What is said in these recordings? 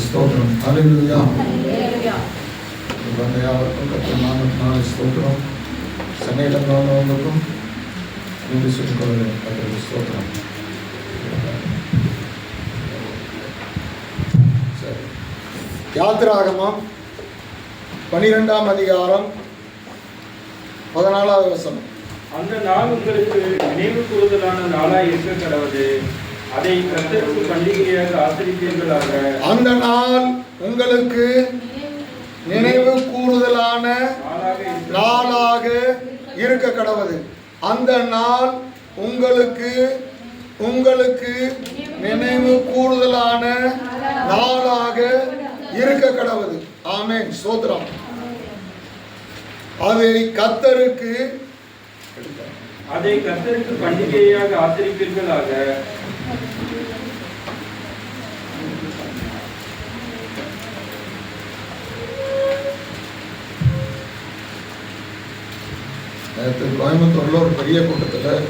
ஸ்தோத்திரம். ஹல்லேலூயா. வந்த யாவருக்கும் கர்த்தர் நாமத்தினாலே ஸ்தோத்திரம். சென்னையில் உள்ளவங்களுக்கும் நன்றி சொல்லிக்கொள்கிறேன். கர்த்தருக்கு ஸ்தோத்திரம். சரி, யாத்திராகமம் 12ஆம் அதிகாரம் 14வது வசனம். அந்த நாள் உங்களுக்கு நினைவு கூறுதலான நாளாய் இருக்க கடவுது. அதை கர்த்தருக்கு பண்டிகையாக ஆசரிப்பீர்களாக. அந்த நாள் உங்களுக்கு நினைவு கூறுதலான நாளாக இருக்க கடவுது. அந்த நாள் உங்களுக்கு நினைவு கூறுதலான நாளாக இருக்க கடவுது. ஆமென். ஸ்தோத்திரம். அதை கர்த்தருக்கு பண்டிகையாக ஆசரிப்பீர்களாக. நேற்று கோயம்புத்தூர்ல ஒரு பெரிய கூட்டத்தில்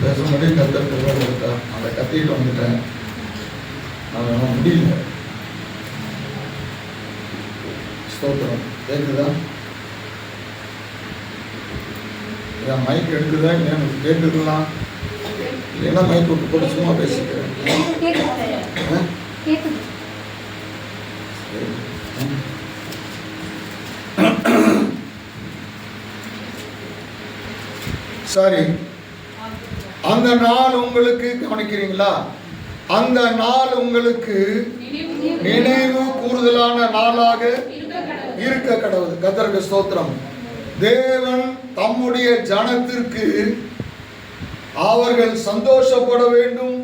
பேசும்படி கர்த்தர் கிருபை கொடுத்தார். அதை கத்திட்டு வந்துட்டேன். அதெல்லாம் முடியல. ஸ்தோத்திரம். கேட்குதா? என் மைக் எடுக்குதா இல்லையா? கேட்குதுலாம் இல்லைன்னா மைக் விட்டு போட்டு சும்மா பேசிக்கிறேன். சரி, அந்த நாள் உங்களுக்கு கவனிக்கிறீங்களா? அந்த நாள் உங்களுக்கு நினைவு கூறுதலான நாளாக இருக்க கடவுது. கர்த்தருக்கு ஸ்தோத்திரம். தேவன் தம்முடைய ஜனத்திற்கு அவர்கள் சந்தோஷப்பட வேண்டும்,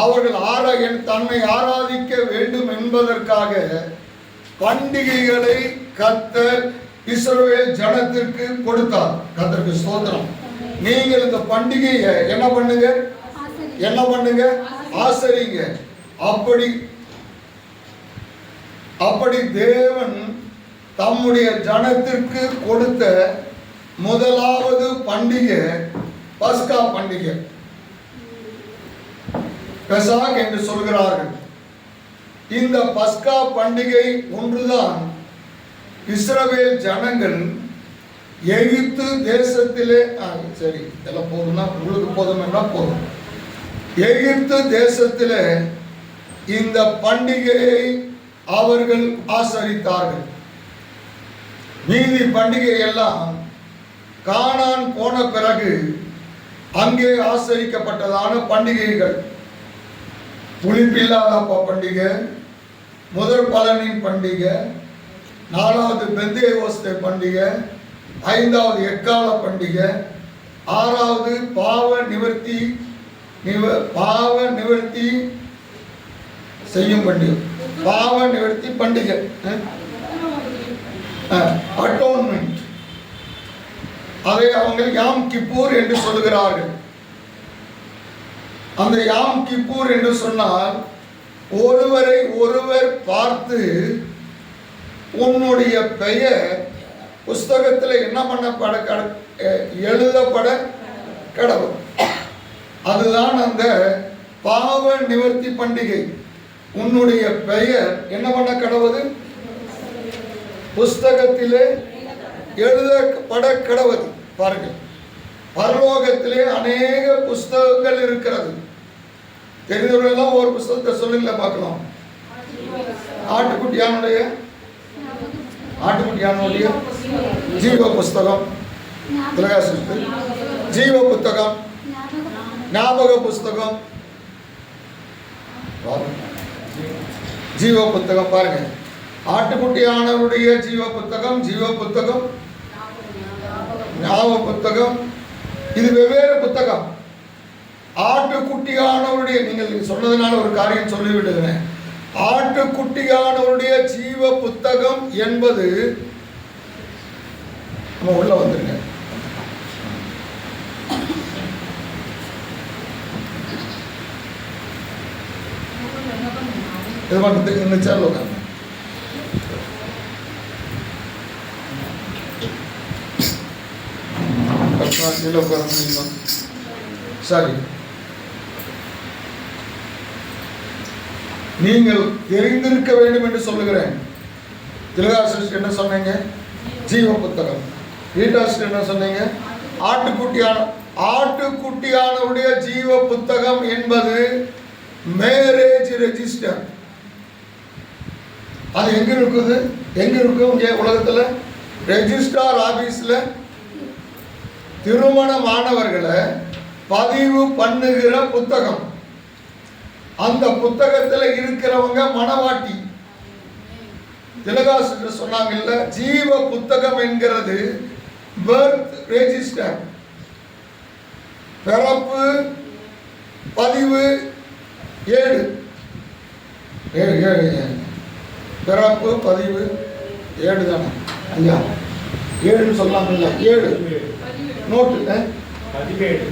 அவர்கள் தன்னை ஆராதிக்க வேண்டும் என்பதற்காக பண்டிகைகளை கர்த்தர் இஸ்ரவேல் ஜனத்திற்கு கொடுத்தார். கர்த்தருக்கு ஸ்தோத்திரம். நீங்கள் இந்த பண்டிகையை என்ன பண்ணுங்க? ஆசரிங்க. அப்படி தேவன் தம்முடைய ஜனத்திற்கு கொடுத்த முதலாவது பண்டிகை பஸ்கா பண்டிகை, பெசாக் என்று சொல்கிறார்கள். இந்த பஸ்கா பண்டிகை ஒன்றுதான் இஸ்ரவேல் ஜனங்கள் எகிப்து தேசத்திலே, சரி எல்லாம் போதும்னா உங்களுக்கு போதும் என்றால் போதும், எகிப்து தேசத்திலே இந்த பண்டிகையை அவர்கள் ஆசரித்தார்கள். மீதி பண்டிகை எல்லாம் கானான் போன பிறகு அங்கே ஆசரிக்கப்பட்டதான பண்டிகைகள். புளிப்பில்லாத பண்டிகை, முதற் பலனின் பண்டிகை, 4வது பெந்தேகோஸ்தே பண்டிகை, 5வது எக்கால பண்டிகை, 6வது பாவ நிவர்த்தி செய்யும் பண்டிகை, பாவ நிவர்த்தி பண்டிகை, அட்டோன்மெண்ட். அதை அவங்க யாம் கிப்பூர் என்று சொல்லுகிறார்கள். அந்த யாம் கிப்பூர் என்று சொன்னால் ஒருவரை ஒருவர் பார்த்து உன்னுடைய பெயர் புஸ்தகத்தில் என்ன பண்ணப்பட எழுதப்பட கடவுள். அதுதான் அந்த பாவ நிவர்த்தி பண்டிகை. உன்னுடைய பெயர் என்ன பண்ண கடவுது? புஸ்தகத்திலே எழுதப்பட கடவுது. பாருங்கள், பரலோகத்திலே அநேக புஸ்தகங்கள் இருக்கிறது. தெரிந்தவர்களெல்லாம் ஒரு புஸ்தகத்தை சொல்லுங்கள பார்க்கலாம். ஆட்டுக்குட்டியானுடைய ஜீவ புஸ்தகம், ஜீவ புத்தகம், ஞாபக புஸ்தகம், ஜீவ புத்தகம். பாருங்க, ஆட்டுக்குட்டியானவருடைய ஜீவ புத்தகம், ஞாபக புத்தகம், இது வெவ்வேறு புத்தகம். ஆட்டுக்குட்டியானவருடைய, நீங்கள் சொன்னதுனால ஒரு காரியம் சொல்லிவிடுகிறேன். ஆட்டுக்குட்டியானவருடைய ஜீவ புத்தகம் என்பது, நம்ம உள்ள வந்துருங்க, இது பண்ணுறதுக்கு இந்த சேனல் உட்காந்து சரி. நீங்கள் தெரிந்திருக்க வேண்டும் என்று சொல்லுகிறேன். திலகாசிரியர் என்ன சொன்னீங்க? ஜீவ புத்தகம். ரீட்டாசிரியர் என்ன சொன்னீங்க? ஆட்டுக்குட்டியானவுடைய ஜீவ புத்தகம் என்பது மேரேஜ் ரெஜிஸ்டர். அது எங்க இருக்குது? எங்க இருக்கும்? இங்கே உலகத்துல ரெஜிஸ்ட்ரார் ஆபீஸ்ல திருமணமானவர்களை பதிவு பண்ணுகிற புத்தகம். அந்த புத்தகத்துல இருக்கிறவங்க மணவாட்டி. திலகாசிரியர் சொன்னாங்கல்ல, ஜீவ புத்தகம் என்கிறது பர்த் ரெஜிஸ்டர், பிறப்பு பதிவு ஏடு. பிறப்பு பதிவு ஏடு தானே ஐயா? ஏடுன்னு சொல்லாமல்ல, ஏடு நோட்டு பதிவேடு,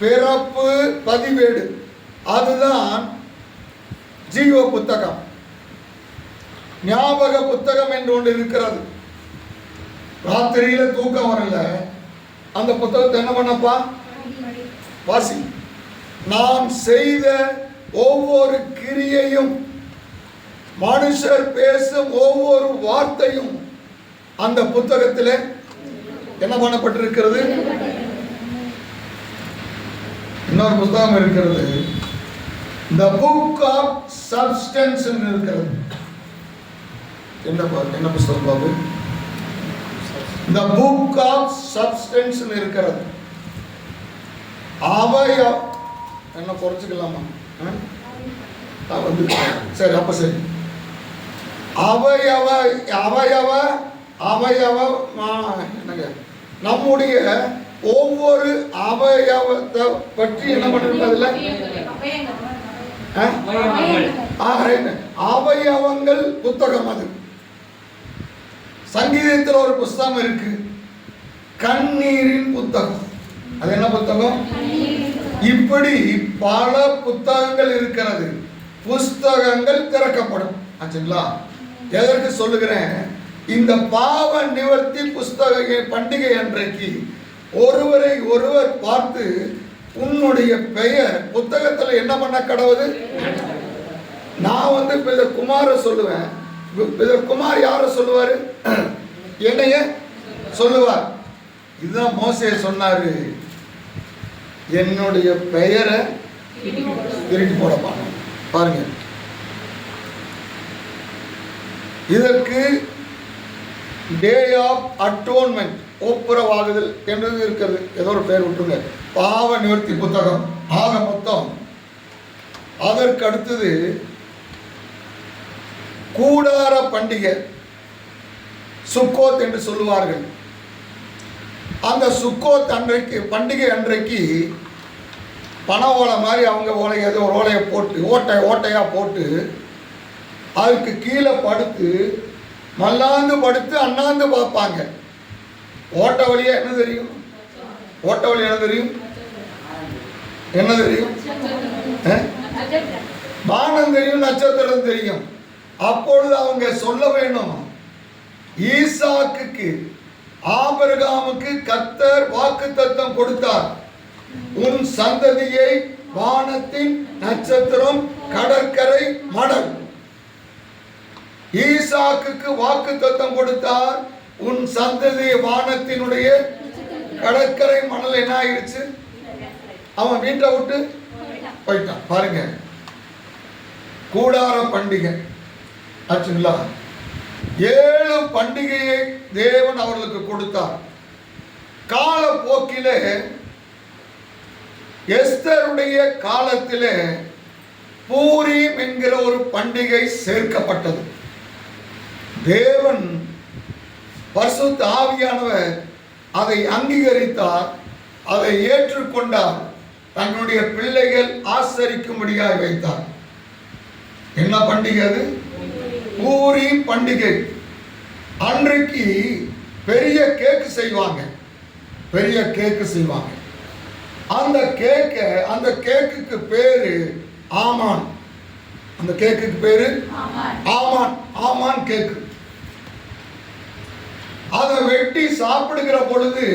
பிறப்பு பதிவேடு, அதுதான் ஜீவ புத்தகம். ஞாபக புத்தகம் என்று ஒன்று இருக்கிறது. ராத்திரியில தூக்கம் வரல, அந்த புத்தகத்தை என்ன பண்ணப்பா? வாசி. நாம் செய்த ஒவ்வொரு கிரியையும், மனுஷர் பேசும் ஒவ்வொரு வார்த்தையும் அந்த புத்தகத்தில் என்ன பண்ணப்பட்டிருக்கிறது? இன்னொரு புத்தகம் இருக்கிறது, The Book of Substance இருக்கிறது. என்ன புத்தகம் Babu? The Book of Substance இருக்கிறது. என்ன குறைச்சிக்கலாமா? சரி, அப்ப சரி. என்னங்க, நம்முடைய ஒவ்வொரு அவயவத்தை பற்றி என்ன பண்ணிருப்பதில்ல? அவயவங்கள் புத்தகம். அது சங்கீதத்தில் ஒரு புத்தகம் இருக்கு, கண்ணீரின் புத்தகம். அது என்ன புத்தகம்? இப்படி பல புத்தகங்கள் இருக்கிறது. புஸ்தகங்கள் திறக்கப்படும். ஆச்சுங்களா? எதற்கு சொல்லுகிறேன்? இந்த பாவ நிவர்த்தி புஸ்தக பண்டிகை அன்றைக்கு ஒருவரை ஒருவர் பார்த்து உன்னுடைய பெயர் புத்தகத்துல என்ன பண்ண கடவுது? நான் பிதர் குமார சொல்லுவேன். பிதர் குமார் யார சொல்லுவாரு? என்னைய சொல்லுவார். இதுதான் மோசே சொன்னாரு, என்னுடைய பெயரை திருடி போடப்பாங்க. பாருங்க, இதற்கு டே ஆஃப் அட்டோன்மெண்ட், ஒப்புரவாகுதல் என்று இருக்கிறது. ஏதோ ஒரு பேர் விட்டுருங்க, பாவ நிவர்த்தி புத்தகம். ஆக மொத்தம் அதற்கு அடுத்தது கூடார பண்டிகை, சுக்கோத் என்று சொல்லுவார்கள். அந்த சுக்கோத் அன்றைக்கு, பண்டிகை அன்றைக்கு பனை ஓலை மாதிரி அவங்க ஓலை, ஏதோ ஒரு ஓலையை போட்டு ஓட்டையா போட்டு அதுக்கு கீழே படுத்து மல்லாந்து படுத்து அண்ணாந்து பார்ப்பாங்க. ஓட்ட வழியா என்ன தெரியும்? ஓட்ட வழி என்ன தெரியும்? என்ன தெரியும்? வானம் தெரியும், நட்சத்திரம் தெரியும். அப்பொழுது அவங்க சொல்ல வேணும், ஈசாக்குக்கு ஆபிரகாமுக்கு கர்த்தர் வாக்குத்தத்தம் கொடுத்தார், உன் சந்ததியை வானத்தின் நட்சத்திரம், கடற்கரை மணல். ஈசாக்குக்கு வாக்குத்தத்தம் கொடுத்தார், உன் சந்ததி வானத்தினுடைய கடற்கரை மணல். என்ன ஆயிடுச்சு? அவன் வீட்டை விட்டு போயிட்டான். பாருங்க, கூடார பண்டிகை ஆச்சுங்களா? 7 பண்டிகையை தேவன் அவர்களுக்கு கொடுத்தார். காலப்போக்கிலே எஸ்தருடைய காலத்திலே பூரீம் என்கிற ஒரு பண்டிகை சேர்க்கப்பட்டது. தேவன் பரிசுத்த ஆவியானவர் அதை அங்கீகரித்தார், அதை ஏற்றுக்கொண்டார், தன்னுடைய பிள்ளைகள் ஆசரிக்கும்படியாக வைத்தார். என்ன பண்டிகை அது? பூரீம் பண்டிகை. அன்றைக்கு பெரிய கேக்கு செய்வாங்க, பெரிய கேக்கு செய்வாங்க. அந்த கேக்குக்கு பேரு ஆமான். அந்த கேக்குக்கு பேரு ஆமான். ஆமான் கேக்கு. அதை வெட்டி சாப்பிடுகிற பொழுது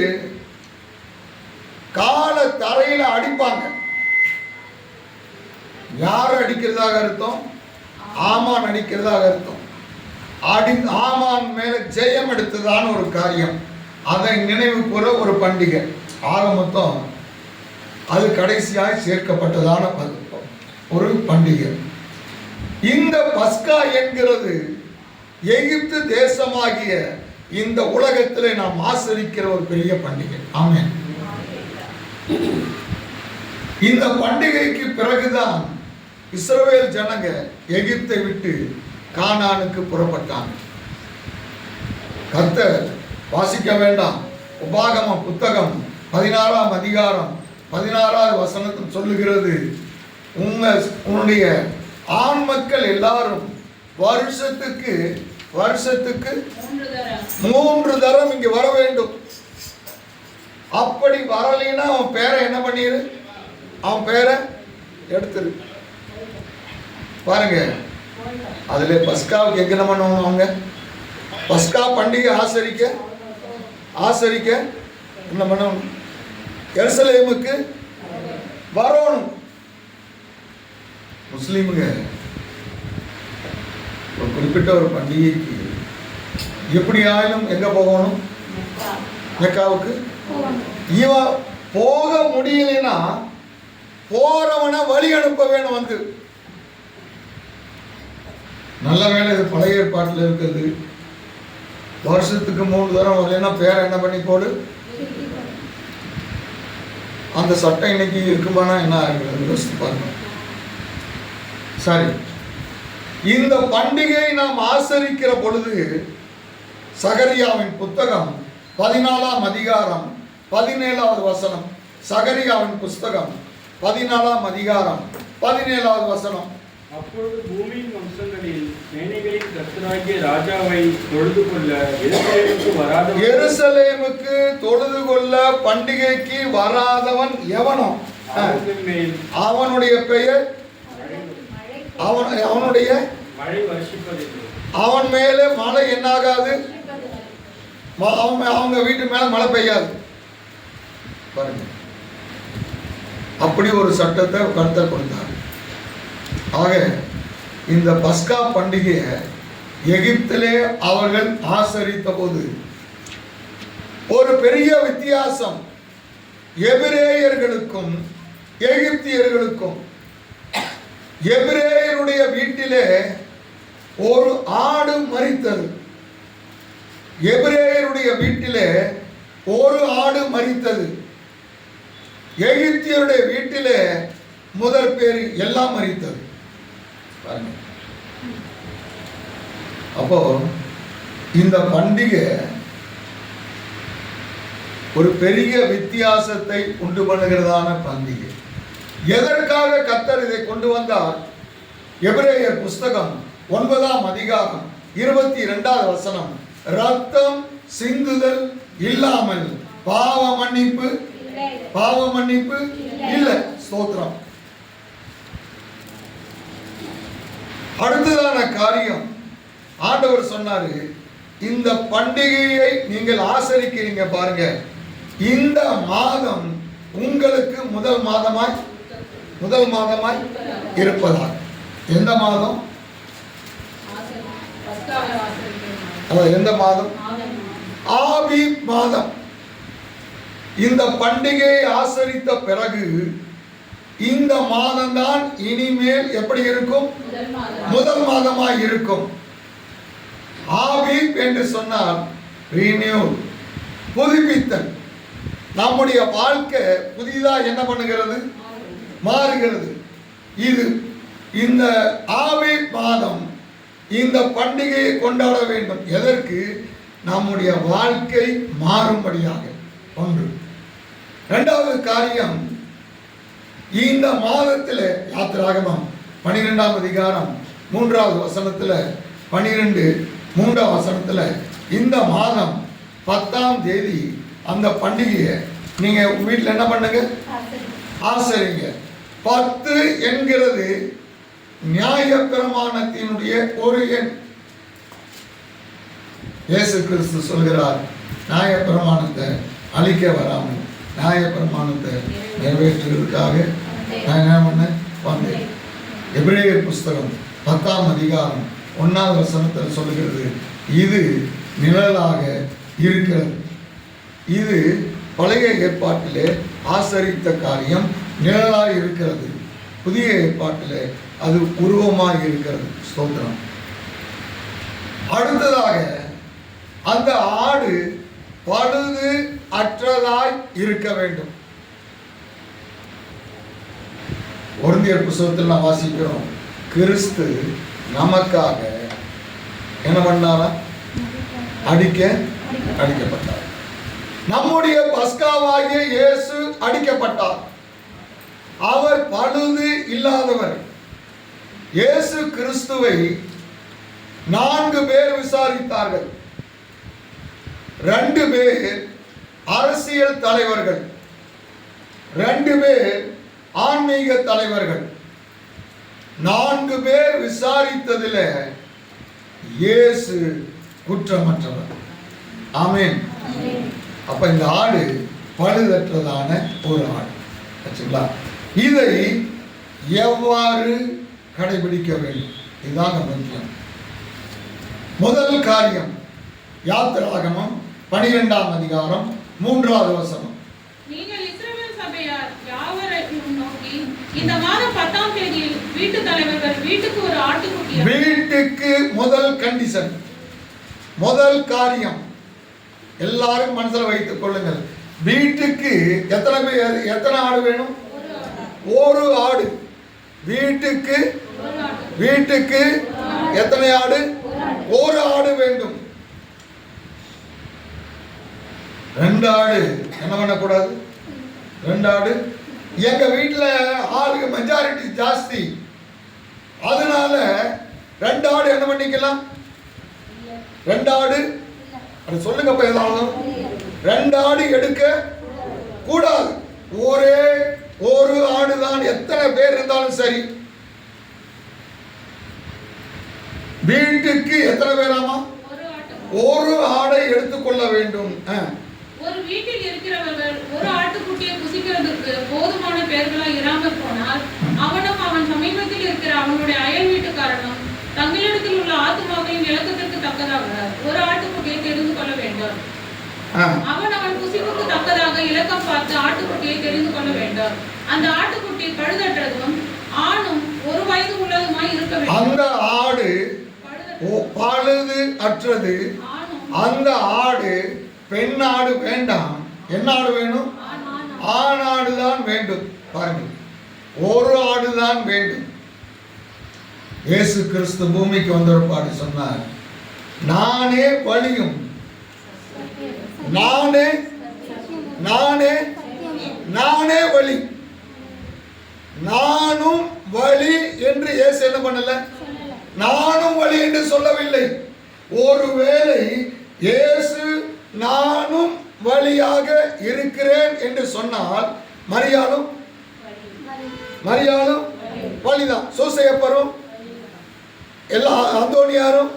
கால தரையில அடிப்பாங்க. யார் அடிக்கிறதாக அர்த்தம்? ஆமான் அடிக்கிறதாக அர்த்தம். ஆமான் மேல ஜெயம் எடுத்ததான ஒரு காரியம், அதை நினைவு கூற ஒரு பண்டிகை. ஆக மொத்தம் அது கடைசியாய் சேர்க்கப்பட்டதான ஒரு பண்டிகை. இந்த பஸ்கா என்கிறது எகிப்து தேசமாகிய இந்த உலகத்திலே நாம் ஆசரிக்கிற ஒரு பெரிய பண்டிகை. ஆமென். இந்த பண்டிகைக்கு பிறகுதான் இஸ்ரவேல் ஜனங்க எகிப்தை விட்டு கானானுக்கு புறப்பட்டாங்க. கர்த்தர் வாசிக்க வேண்டாம், உபாகமம் புத்தகம் 16ஆம் அதிகாரம் 16வது வசனத்தில் சொல்லுகிறது, உன்னுடைய ஆண் மக்கள் எல்லாரும் வருஷத்துக்கு 3 தரம் இங்க வர வேண்டும். அப்படி வரலைன்னா அவன் பேரை என்ன பண்ணிரு? அவன் பேரை எடுத்துரு. பாருங்க, அதுல பஸ்காவுக்கு என்ன பண்ணுவாங்க? அவங்க பஸ்கா பண்டிகை ஆசரிக்க என்ன பண்ணணும்? எருசலேமுக்கு வரணும். முஸ்லீமுங்க ஒரு குறிப்பிட்ட ஒரு பண்டிகைக்கு எப்படி ஆயிலும் எங்க போகணும்? மெக்காவுக்கு. இவன் போக முடியலைன்னா போறவனை வழி அனுப்ப வேணும். வந்து நல்ல வேலை, இது பழைய ஏற்பாட்டில் இருக்குது. வருஷத்துக்கு 3 தரம் வரலைன்னா பேரை என்ன பண்ணி போடு. அந்த சட்டம் இன்னைக்கு இருக்குமானா என்ன ஆகிறது யோசித்து பாருங்க. சரி, இந்த பண்டிகையை நாம் ஆசரிக்கிற பொழுது சகரியாவின் புத்தகம் 14ஆம் அதிகாரம் 17வது வசனம். சகரியாவின் புஸ்தகம் 14ஆம் அதிகாரம் 17வது வசனம். அப்பொழுது பூமியின் வம்சங்களில் சேனைகளின் கர்த்தராகிய ராஜாவை தொழுது கொள்ள எருசலேமுக்கு தொழுது கொள்ள பண்டிகைக்கு வராதவன் எவனோ அவனுடைய பெயர் அவனுடைய மழை வருஷிப்பதில்லை. அவன் மேலே மழை என்னாகாது, அவங்க வீட்டு மேல மழை பெய்யாது. பாருங்க, அப்படி ஒரு சட்டத்தை கர்த்தர் கொடுத்தார். ஆக இந்த பஸ்கா பண்டிகையை எகிப்திலே அவர்கள் ஆசரித்த போது ஒரு பெரிய வித்தியாசம் எபிரேயர்களுக்கும் எகிப்தியர்களுக்கும். எபிரேயருடைய வீட்டிலே ஒரு ஆடு மரித்தது. எபிரேயருடைய வீட்டிலே ஒரு ஆடு மரித்தது. எகிப்தியருடைய வீட்டிலே முதல் பேர் எல்லாம் மரித்தது. அப்போ இந்த பண்டிகை ஒரு பெரிய வித்தியாசத்தை உண்டு பண்ணுகிறதான பண்டிகை. எதற்காக கர்த்தர் இதை கொண்டு வந்தார்? எபிரேயர் புஸ்தகம் 9ஆம் அதிகாரம் 22வது வசனம். ரத்தம் சிந்துதல் இல்லாமல் பாவ மன்னிப்பு இல்லை. ஸ்தோத்திரம். அடுத்ததான காரியம், ஆண்டவர் சொன்னாரு, இந்த பண்டிகையை நீங்கள் ஆசரிக்கிறீங்க பாருங்க, இந்த மாதம் உங்களுக்கு முதல் மாதமாய் இருப்பதால். எந்த மாதம்? எந்த மாதம்? ஆபீப் மாதம். இந்த பண்டிகையை ஆசரித்த பிறகு இந்த மாதம் தான் இனிமேல் எப்படி இருக்கும்? முதல் மாதமாய் இருக்கும். ஆபீப் என்று சொன்னால் ரினியூ, புதுப்பித்தல். நம்முடைய வாழ்க்கை புதிதா என்ன பண்ணுகிறது? மாறுகிறது. இது இந்த ஆபீப் மாதம் இந்த பண்டிகையை கொண்டாட வேண்டும். எதற்கு? நம்முடைய வாழ்க்கை மாறும்படியாக. ஒன்று. இரண்டாவது காரியம், இந்த மாதத்தில் யாத்திராகமம் 12ஆம் அதிகாரம் 3வது வசனத்தில் 12:3 வசனத்தில் இந்த மாதம் 10ஆம் தேதி அந்த பண்டிகையை நீங்க வீட்டில் என்ன பண்ணுங்க? ஆசரிங்க. 10 என்கிறது நியாயப்பிரமாணத்தினுடைய ஒரு எண். இயேசு கிறிஸ்து சொல்கிறார், நியாயப்பிரமாணத்தை அழிக்க வராமல் நியாயப்பிரமாணத்தை நிறைவேற்றுவதற்காக நான் என்ன பண்ணேன்? வந்தேன். எபிரேயர் புஸ்தகம் 10ஆம் அதிகாரம் 1வது வசனத்தில் சொல்லுகிறது, இது நிழலாக இருக்கிறது. இது பழைய ஏற்பாட்டிலே ஆசரித்த காரியம் நிழலாக இருக்கிறது. புதிய ஏற்பாட்டிலே அது உருவமாக இருக்கிறது. ஸ்தோத்திரம். அடுத்ததாக அந்த ஆடு பழுது அற்றதாய் இருக்க வேண்டும். கொரிந்தியர் புஸ்தகத்தில் நாம் வாசிக்கிறோம், கிறிஸ்து நமக்காக என்ன பண்ணாரா? அடிக்கப்பட்டார். நம்முடைய பஸ்காவாகிய இயேசு அடிக்கப்பட்டார். அவர் பழுது இல்லாதவர். இயேசு கிறிஸ்துவை 4 பேர் விசாரித்தார்கள். 2 பேர் அரசியல் தலைவர்கள், 2 பேர் ஆன்மீக தலைவர்கள். 4 பேர் விசாரித்ததில் இயேசு குற்றமற்றவர். ஆமென். அப்ப இந்த ஆடு பழுதற்றதான ஒரு ஆடு. ஆச்சுங்களா? இதை எவ்வாறு கடைபிடிக்க வேண்டும்? இதுதான் முக்கியம். முதல் காரியம், யாத்திராகமம் 12ஆம் அதிகாரம் 3வது வசனம். நீங்கள் இஸ்ரவேல் சபையார் யாவரையும் நோக்கி, இந்த மாதம் 10ஆம் தேதியில் வீட்டு தலைவர்கள் வீட்டுக்கு ஒரு ஆட்டுக்குட்டி. வீட்டுக்கு முதல் கண்டிஷன், முதல் காரியம் எல்லாரும் மனசுல வைத்துக் கொள்ளுங்கள். வீட்டுக்கு எத்தனை ஆடு வேணும்? ஒரு ஆடு. வீட்டுக்கு எத்தனை ஆடு? ஒரு ஆடு வேண்டும். 2 ஆடு என்ன பண்ணக்கூடாது? 2 ஆடு. எங்க வீட்டுல ஆளுக்கு மெஜாரிட்டி ஜாஸ்தி, அதனால 2 ஆடு என்ன பண்ணிக்கலாம்? 2 ஆடு அது சொல்லுங்கப்ப. ஏதாவது 2 ஆடு எடுக்க கூடாது. ஒரே ஒரு ஆடு தான். எத்தனை பேர் இருந்தாலும் சரி. வீட்டுக்கு எத்தனை பேராமா? ஒரு ஆடை எடுத்துக்கொள்ள வேண்டும். ஒரு வீட்டில் இருக்கிறவர்கள் ஒரு ஆட்டுக்குட்டியை புசிக்கிறதுக்கு போதுமான பேர்களா இராமல் போனால் அவனும் அவன் சமீபத்தில் இருக்கிற அவனுடைய அயல் வீட்டுக்காரனும் தங்களிடத்தில் உள்ள ஆத்துமாக்களின் இலக்கத்திற்கு தக்கதாக ஒரு ஆட்டுக்குட்டியை தெரிந்து கொள்ள வேண்டும். அவன் புசிப்புக்கு தக்கதாக இலக்கம் பார்த்து ஆட்டுக்குட்டியை தெரிந்து கொள்ள வேண்டும். அந்த ஆட்டுக்குட்டி பழுதற்றதும் ஆணும் 1 வயது உள்ளதுமாய் இருக்க வேண்டும். அந்த ஆடு பழுது அற்றது. அந்த ஆடு பெண் ஆடு வேண்டாம். என்ன ஆடு வேணும்? ஆண் ஆடு தான் வேண்டும். பாருங்கள், ஒரு ஆடு தான் வேண்டும். இயேசு கிறிஸ்து பூமிக்கு வந்தொருபாடு சொன்னார், நானே வழியும் நானே வழி, நானும் வழி என்று இயேசு என்ன பண்ணல? நானும் வழி என்று சொல்லவில்லை. ஒருவேளை இயேசு நானும் வழியாக இருக்கிறேன் என்று சொன்னால் மரியாளும் வழிதான். சூசையப்பரும் எல்லா அந்தோனியாரும்.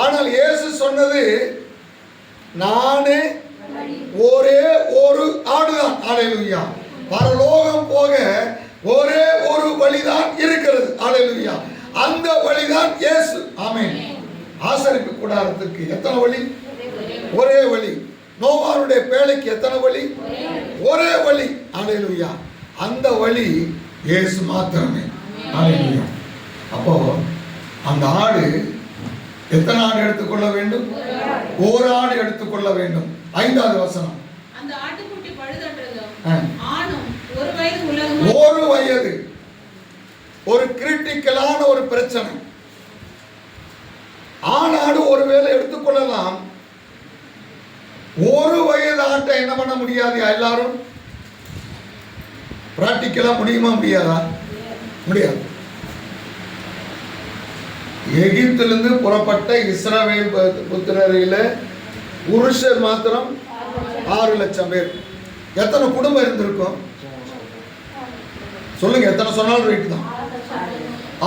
ஆனால் இயேசு சொன்னது நானே ஒரே ஒரு ஆடுதான். அல்லேலூயா. பரலோகம் போக ஒரே ஒரு வழிதான் இருக்கிறது. அல்லேலூயா. அந்த வழிதான் இயேசு. ஆமென். ஆசரிப்பு கூடாரத்துக்கு எத்தனை வழி? ஒரே வழி. நோவாருடைய பேழைக்கு எத்தனை வழி? ஒரே வழி. அல்லேலூயா. அந்த வழி இயேசு மாத்திரமே. அல்லேலூயா. அப்போ அந்த ஆடு எத்தனை ஆடு எடுத்துக்கொள்ள வேண்டும்? ஒரு ஆடு எடுத்துக்கொள்ள வேண்டும். 5வது வசனம். அந்த ஆட்டுக்குட்டி பழுதற்றதும் ஆணும் 1 வயது உள்ளதும். 1 வயது ஒரு கிரிட்டிக்கலான ஒரு பிரச்சனை. ஆணாடு ஒருவேளை எடுத்துக்கொள்ளலாம். 1 வயது ஆட்டை என்ன பண்ண முடியாது? எல்லாரும் பிராக்டிக்கலா முடியுமா? முடியாதா? முடியாது. எகிப்திலிருந்து புறப்பட்ட இஸ்ரவேல் புத்திரரில் புருஷர் மாத்திரம் 6 லட்சம் பேர். எத்தனை குடும்பம் இருந்திருக்கும் சொல்லுங்க? எத்தனை சொன்னாலும் ரைட்டு தான்.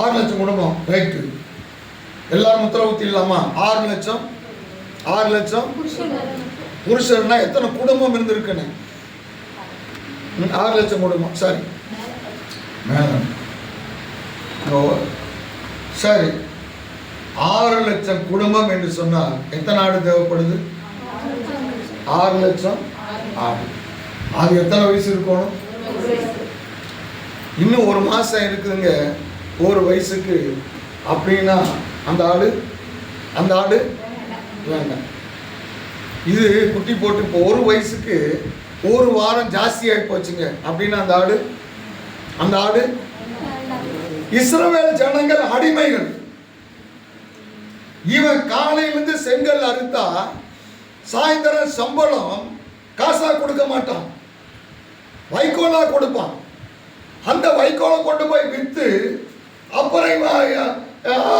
6 லட்சம் குடும்பம். ரைட்டு. எல்லாரும் உத்தரவுத்தி இல்லாமா? 6 லட்சம் புருஷர்னா எத்தனை குடும்பம் இருந்திருக்குன்னு? 6 லட்சம் குடும்பம். சரி, மேடம் சரி, 6 லட்சம் குடும்பம் என்று சொன்னால் எத்தனை ஆடு தேவைப்படுது? 6 லட்சம் ஆடு. அது எத்தனை வயசு இருக்கணும்? இன்னும் 1 மாசம் இருக்குதுங்க ஒரு வயசுக்கு. அப்படின்னா அந்த ஆடு வேண்டாம். இது குட்டி போட்டு இப்போ 1 வயசுக்கு 1 வாரம் ஜாஸ்தி ஆகி போச்சுங்க. அப்படின்னா அந்த ஆடு இஸ்ரவேல் ஜனங்கள் அடிமைகள். இவன் காலையிலிருந்து செங்கல் அறுத்தா சாயந்தரம் சம்பளம் காசா கொடுக்க மாட்டான், வைக்கோலா கொடுப்பான். அந்த வைக்கோலை கொண்டு போய் விற்று அப்புறம்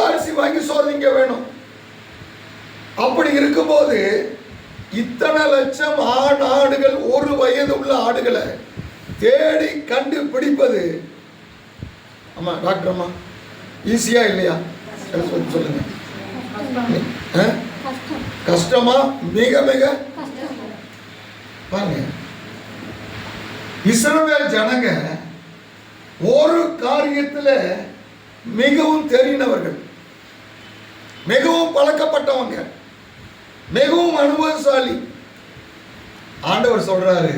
அரிசி வாங்கி சோதிங்க வேணும். அப்படி இருக்கும்போது இத்தனை லட்சம் ஆடுகள் 1 வயது உள்ள ஆடுகளை தேடி கண்டுபிடிப்பது, ஆமா டாக்டர் அம்மா, ஈஸியா இல்லையா சொல்லுங்க. கஷ்டமா? மிக மிக பாருங்க. இஸ்ரவேல் ஜனங்க ஒரு காரியத்தில் மிகவும் தெரிந்தவர்கள், மிகவும் பழக்கப்பட்டவங்க, மிகவும் அனுபவசாலி. ஆண்டவர் சொல்றாரு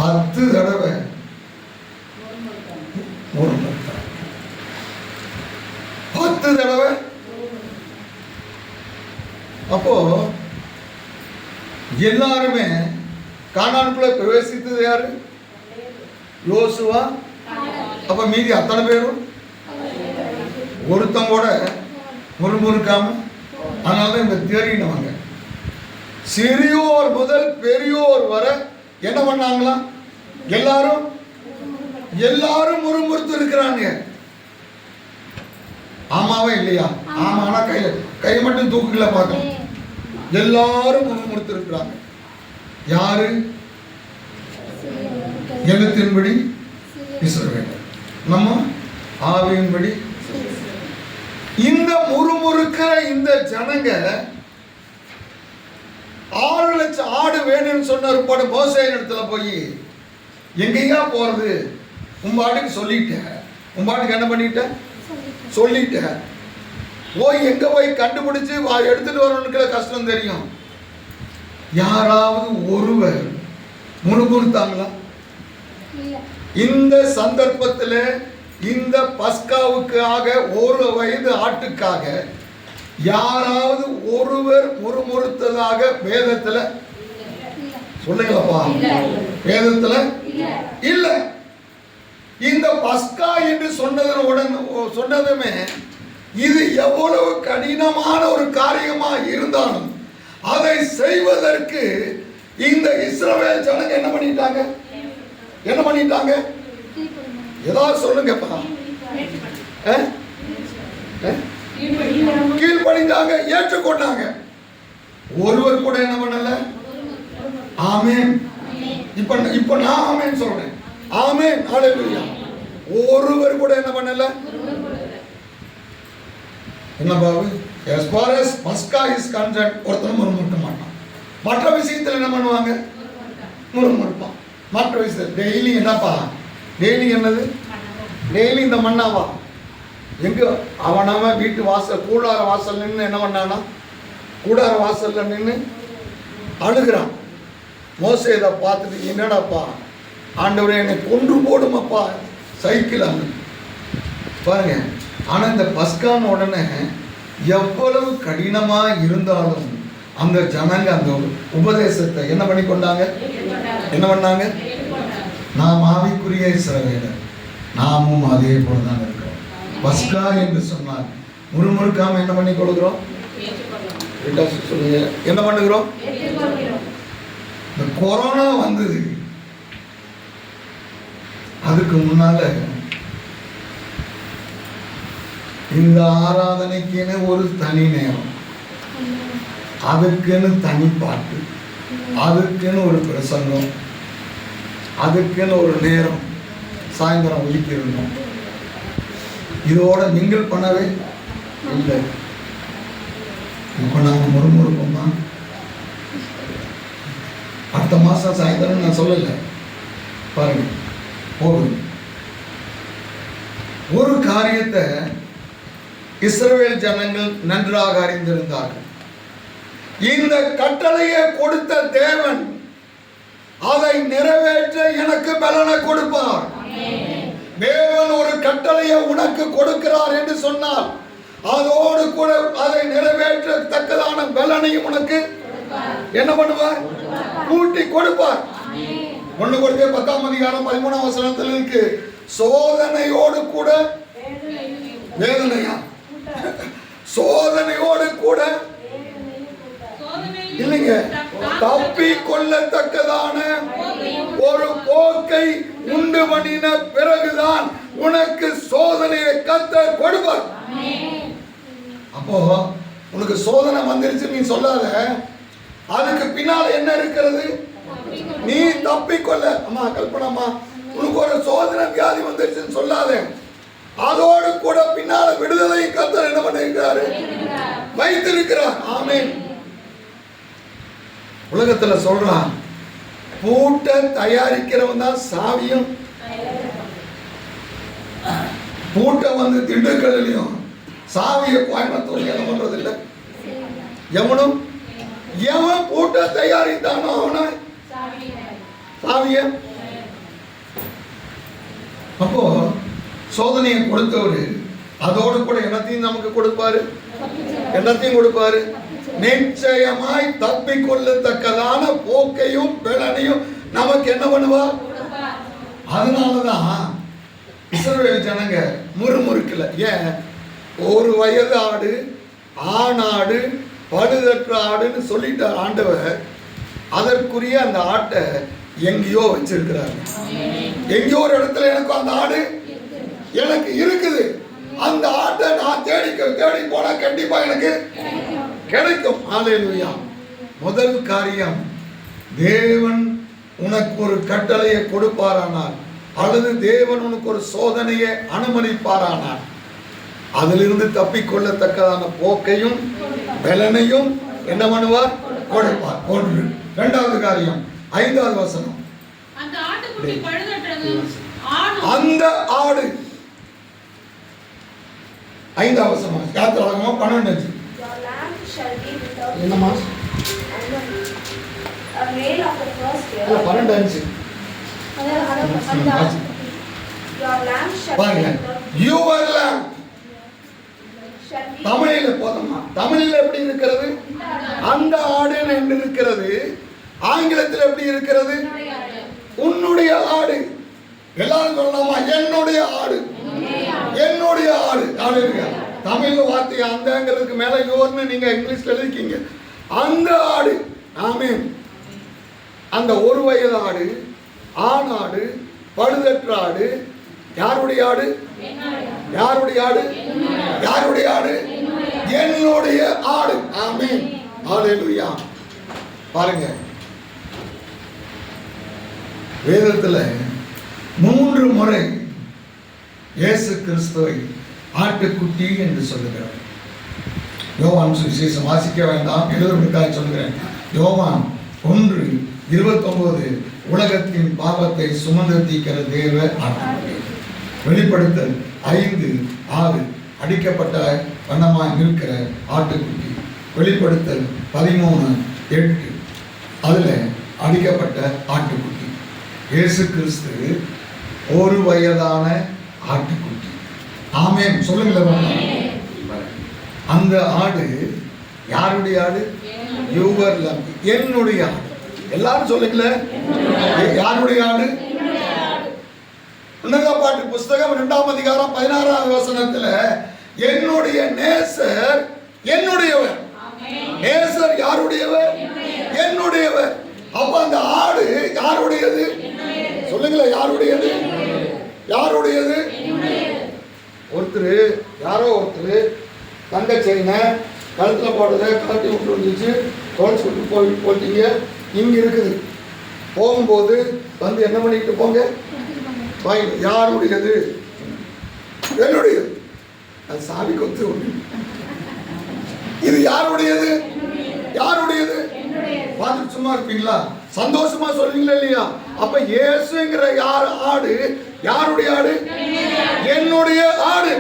10 தடவை 10 தடவை. அப்போ எல்லாருமே கானானுக்குள்ள பிரவேசித்தது யாரு? யோசுவா. அப்ப மீதி அத்தனை பேரும் ஒருத்தம் கூட முறுமுறுக்காம. அதனால இந்த தேறினவங்க சிறியோர் முதல் பெரியோர் வர என்ன பண்ணாங்களா? எல்லாரும் முறுமுறுத்து இருக்கிறாங்க. ஆமாவா இல்லையா? ஆமானா கை மட்டும் தூக்குல பார்க்கலாம். எல்லாரும் முறுமுறுத்து இருக்கிறாங்க. யாரு? எழுத்தின்படி இஸ்ரவேல், நம்ம ஆவியின்படி. இந்த முறுமுறுக்கிற இந்த ஜனங்க 6 லட்சம் ஆடு வேணும்னு சொன்ன ஒரு மோசேயின் இடத்துல போய் எங்கேயா போறது? உம்பாட்டுக்கு சொல்லிட்டேன். உம்பாட்டுக்கு என்ன பண்ணிட்டேன்? சொல்லிட்டேன். போய் எங்க போய் கண்டுபிடிச்சு எடுத்துட்டு வரணுங்கிற கஷ்டம் தெரியும். யாராவது ஒருவர் முறுமுறுத்தாங்களா? இந்த சந்தர்ப்பத்தில் இந்த பஸ்காவுக்காக 1 வயது ஆட்டுக்காக யாராவது ஒருவர் முறுமுறுத்ததாக வேதத்துல சொல்லுங்களப்பா? வேதத்துல இல்ல. இந்த பஸ்கா என்று சொன்னதுமே இது எவ்வளவு கடினமான ஒரு காரியமா இருந்தாலும் அதை செய்வதற்கு இந்த இஸ்ரவேல் ஜனங்க என்ன பண்ணிட்டாங்க? ஏதாவது சொல்லுங்கப்பா. கீழ்ப்படிந்தாங்க, ஏற்றுக்கொண்டாங்க. ஒருவர் கூட என்ன பண்ணல? ஆமென். இப்ப நான் ஆமென் சொல்றேன். ஆமென், ஹல்லேலூயா. ஒருவர் கூட என்ன பண்ணல? என்ன பாபு? as far as பஸ்கா is concerned ஒருத்தர் முறுமுறுக்க மாட்டான். மற்ற விஷயத்தில் என்ன பண்ணுவாங்க? முறுமுறுப்பான். மற்ற விஷயத்தில் டெய்லி என்னப்பா? டெய்லி என்னது? டெய்லி இந்த மண்ணாவா? எங்க அவனவன் வீட்டு வாசல் கூடார வாசல் நின்று என்ன பண்ணானா? கூடார வாசல்ல நின்று அழுகிறான். மோசே இதை பார்த்துட்டு என்னடாப்பா ஆண்டவரே என்னை கொன்று போடுமப்பா சைக்கிள் அங்க பாருங்க. ஆனால் இந்த பஸ்கான உடனே எவ்வளவு கடினமாக இருந்தாலும் அந்த ஜனங்க அந்த உபதேசத்தை என்ன பண்ணி கொண்டாங்க? என்ன பண்ணாங்க? நாம் ஆவிக்குரிய இஸ்ரவேலர், நாமும் அதே போல தான் இருக்கிறோம். பஸ்கா என்று சொன்னால் முறுமுறுக்காம என்ன பண்ணி கொடுக்கிறோம்? என்ன பண்ணுகிறோம்? இந்த கொரோனா வந்தது, அதுக்கு முன்னால இந்த ஆராதனைக்குன்னு ஒரு தனி நேரம், அதுக்குன்னு தனி பாட்டு, அதுக்குன்னு ஒரு பிரசங்கம், அதுக்குன்னு ஒரு நேரம் சாயந்தரம் ஒதுக்கி இருந்தோம். இதோட நீங்கள் பண்ணவே இல்லை. இப்போ நாங்கள் முறுமுறுப்போம் தான். அடுத்த மாதம் சாயந்தரம் நான் சொல்லலை பாருங்க, போகுது. ஒரு காரியத்தை இஸ்ரவேல் ஜனங்கள் நன்றாக அறிந்திருந்தார்கள். இந்த கட்டளையை கொடுத்த தேவன் அதை நிறைவேற்ற எனக்கு பலனை கொடுப்பார். தேவன் ஒரு கட்டளையை உனக்கு கொடுக்கிறார் என்று சொன்னால் அதோடு கூட அதை நிறைவேற்றத்தக்கதான பலனையும் உனக்கு என்ன பண்ணுவார்? கூட்டி கொடுப்பார். 1 கொரிந்தியர் 10:13 இருக்கு, சோதனையோடு கூட வேதனையா, சோதனையோடு கூட இல்லைங்க, தப்பி கொள்ளத்தக்கதான ஒரு போக்கை உண்டு பண்ணின பிறகுதான் உனக்கு சோதனையை கர்த்தர் கொடுப்பார். அப்போ உனக்கு சோதனை வந்துருச்சு நீ சொல்லாத, அதுக்கு பின்னால் என்ன இருக்கிறது? நீ தப்பிக்கொள்ள. அம்மா கல்பனாமா, உனக்கு ஒரு சோதனை வியாதி வந்துருச்சுன்னு சொல்லாத, அதோடு கூட பின்னால விடுதலை கர்த்தர் என்ன பண்ணிருக்கிறாரு? வைத்திருக்கிறார். ஆமென். உலகத்துல சொல்றான், பூட்டை தயாரிக்கிறவன் தான் சாவியும். பூட்டை வந்து திண்டுக்கல்லையும் சாவியை கோயம்புத்தூர்ல என்ன பண்றது இல்லை. எவனும் எவன் பூட்டை தயாரித்தானோ அவனை சாவிய. அப்போ சோதனையை கொடுத்தவரு அதோடு கூட என்னத்தையும் நமக்கு கொடுப்பாரு, என்னத்தையும் கொடுப்பாரு. நிச்சயமாய் தப்பிக்கொள்ளத்தக்கதான போக்கையும் பலனையும் நமக்கு என்ன பண்ணுவார்? அதனாலதான் இஸ்ரவேல் ஜனங்க முறுமுறுக்கல. ஏன்? ஒரு வயது ஆடு, ஆணாடு, பழுதற்ற ஆடுன்னு சொல்லிட்டார் ஆண்டவர். அதற்குரிய அந்த ஆட்டை எங்கேயோ வச்சிருக்கிறார். எங்கேயோ ஒரு இடத்துல எனக்கு அந்த ஆடு எனக்கு இருக்குது. அந்த ஆட்டை நான் தேடி போனா கண்டிப்பா எனக்கு கிடைக்கும். ஹல்லேலூயா. முதல் காரியம், தேவன் உனக்கு ஒரு கட்டளையை கொடுப்பாரானால் அல்லது தேவன் உனக்கு ஒரு சோதனையை அனுமதிப்பாரானால் அதிலிருந்து தப்பிக்கொள்ளத்தக்கதான போக்கையும் பலனையும் என்ன பண்ணுவார்? கொடுப்பார். ஒன்று. இரண்டாவது காரியம் 5வது வசனம், அந்த ஆட்டுக்குட்டி பழுதற்றது, அந்த ஆடு 5வது வசனம் யாத்திராகமம் 12. என்னமா? 12 பாருங்க. Your lamb. தமிழில போதுமா? தமிழில் எப்படி இருக்கிறது? அந்த ஆடு என்று இருக்கிறது. ஆங்கிலத்தில் எப்படி இருக்கிறது? உன்னுடைய ஆடு. எல்லாரும் சொல்லலாமா? என்னுடைய ஆடு, என்னுடைய ஆடு. தமிழ் வார்த்தை அந்தங்கிறதுக்கு மேல யுவர்னு நீங்க இங்கிலீஷ்ல எழுதிக்கீங்க. அந்த ஆடு. ஆமென். அந்த ஒரு வயது ஆடு, ஆணாடு, பழுதற்ற ஆடு. யாருடைய ஆடு? யாருடைய ஆடு? யாருடைய ஆடு? என்னுடைய ஆடு. ஆமென். ஹல்லேலூயா. பாருங்க, வேதத்துல 3 முறை இயேசு கிறிஸ்துவை ஆட்டுக்குட்டி என்று சொல்லுகிறார். யோவான் சுவிசேஷம் வாசிக்க வேண்டாம், எழுதுவதற்காக சொல்லுகிறேன். யோவான் 1:29 உலகத்தின் பாவத்தை சுமந்து தீர்க்கிற தேவ ஆட்டுக்குட்டி. வெளிப்படுத்தல் 5:6 அடிக்கப்பட்ட வண்ணமாய் நிற்கிற ஆட்டுக்குட்டி. வெளிப்படுத்தல் 13:8 அதுல அடிக்கப்பட்ட ஆட்டுக்குட்டி. இயேசு கிறிஸ்து ஒரு வயதான ஆட்டுக்குட்டி. ஆமென். சொல்லுங்களேன். அந்த ஆடு யாருடைய ஆடு? Your lamb. என்னுடைய ஆடு. எல்லாரும் சொல்லுங்கள, யாருடைய ஆடு? பாட்டு புஸ்தகம் 2ஆம் அதிகாரம் 16வது வசனத்துல என்னுடைய நேசர் என்னுடையவர். நேசர் யாருடையவர்? என்னுடையவர். அப்ப அந்த ஆடு யாருடையது? சொல்லுங்களேன், யாருடையது? யாருடையது? ஒருத்தர், யாரோ ஒருத்தர் தங்க செயினை கழுத்தில் போட்டதை கழட்டி விட்டு வந்துச்சு, தொலைச்சி விட்டு போட்டீங்க. இங்கே இருக்குது. போகும்போது வந்து என்ன பண்ணிட்டு போங்க? யாருடையது? என்னுடையது. அது சாவி கொத்து ஒன்று. இது யாருடையது? யாருடையது? பார்த்துட்டு சும்மா இருப்பீங்களா? சந்தோஷமா சொல்றீங்களா இல்லையா? அப்ப இயேசுங்கிற யார் ஆடு? யாருடைய ஆடு? என்னுடைய ஆடு.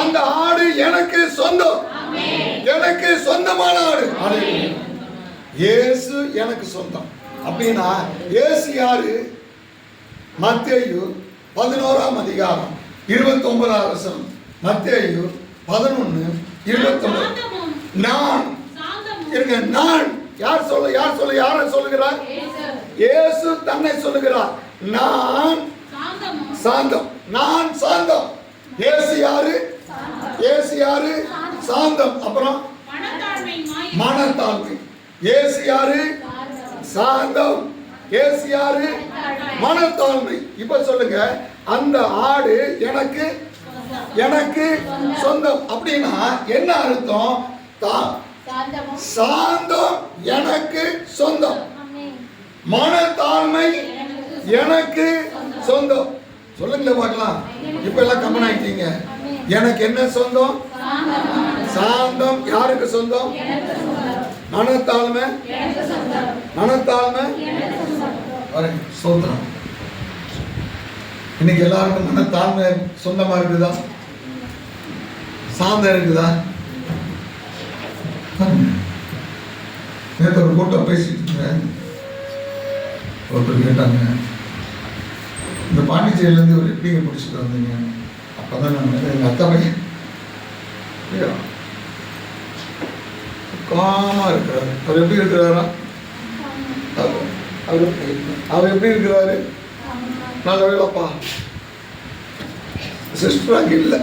அந்த ஆடு எனக்கு சொந்தம், எனக்கு சொந்தமான ஆடு. இயேசு எனக்கு சொந்தம் அப்படின்னா இயேசு யாரு? மத்தேயு 11ஆம் அதிகாரம் 29ஆம் வசனம். மத்தேயு 11:29. நான் இருங்க, நான் யார சொல்லுகிறார்? இயேசு தன்னை சொல்லுகிறார். நான் சாந்தம், நான் சாந்தம். இயேசு யாரு? இயேசு யாரு? சாந்தம். அப்புறம் மனத்தாழ்மை. இயேசு யாரு? சாந்தம். இயேசு யாரு? மனத்தாழ்மை. இப்ப சொல்லுங்க, அந்த ஆடு எனக்கு எனக்கு சொந்தம் அப்படின்னா என்ன அர்த்தம்? சாந்தம் எனக்கு சொந்தம், மனத்தாழ்மை எனக்கு சொந்தம். சொல்லுங்களேன் பார்க்கலாம். இப்ப எல்லாம் கம்மன் ஆயிட்டீங்க. எனக்கு என்ன சொந்தம்? சாந்தம் யாருக்கு சொந்தம்? மனத்தாழ்மை, மனத்தாழ்மை. சோத்திரம். இன்னைக்கு எல்லாருக்கும் மனத்தாழ்மை சொந்தமா இருக்குதா? சாந்தம் இருக்குதா? நேற்று ஒரு கூட்டம் பேசிட்டு இருந்தேன். ஒருத்தர் கேட்டாங்க, இந்த பாண்டிச்சேரியிலேருந்து ஒரு எப்படிங்க முடிச்சுட்டு வந்தீங்க? அப்பதான் நான் எங்கள் அத்தை பையன் காமா இருக்கிறாரு. அவர் எப்படி இருக்கிறாரா? அவர் எப்படி இருக்கிறாரு? நல்ல வேலைப்பா, சிஸ்டர் அங்கே இல்லை.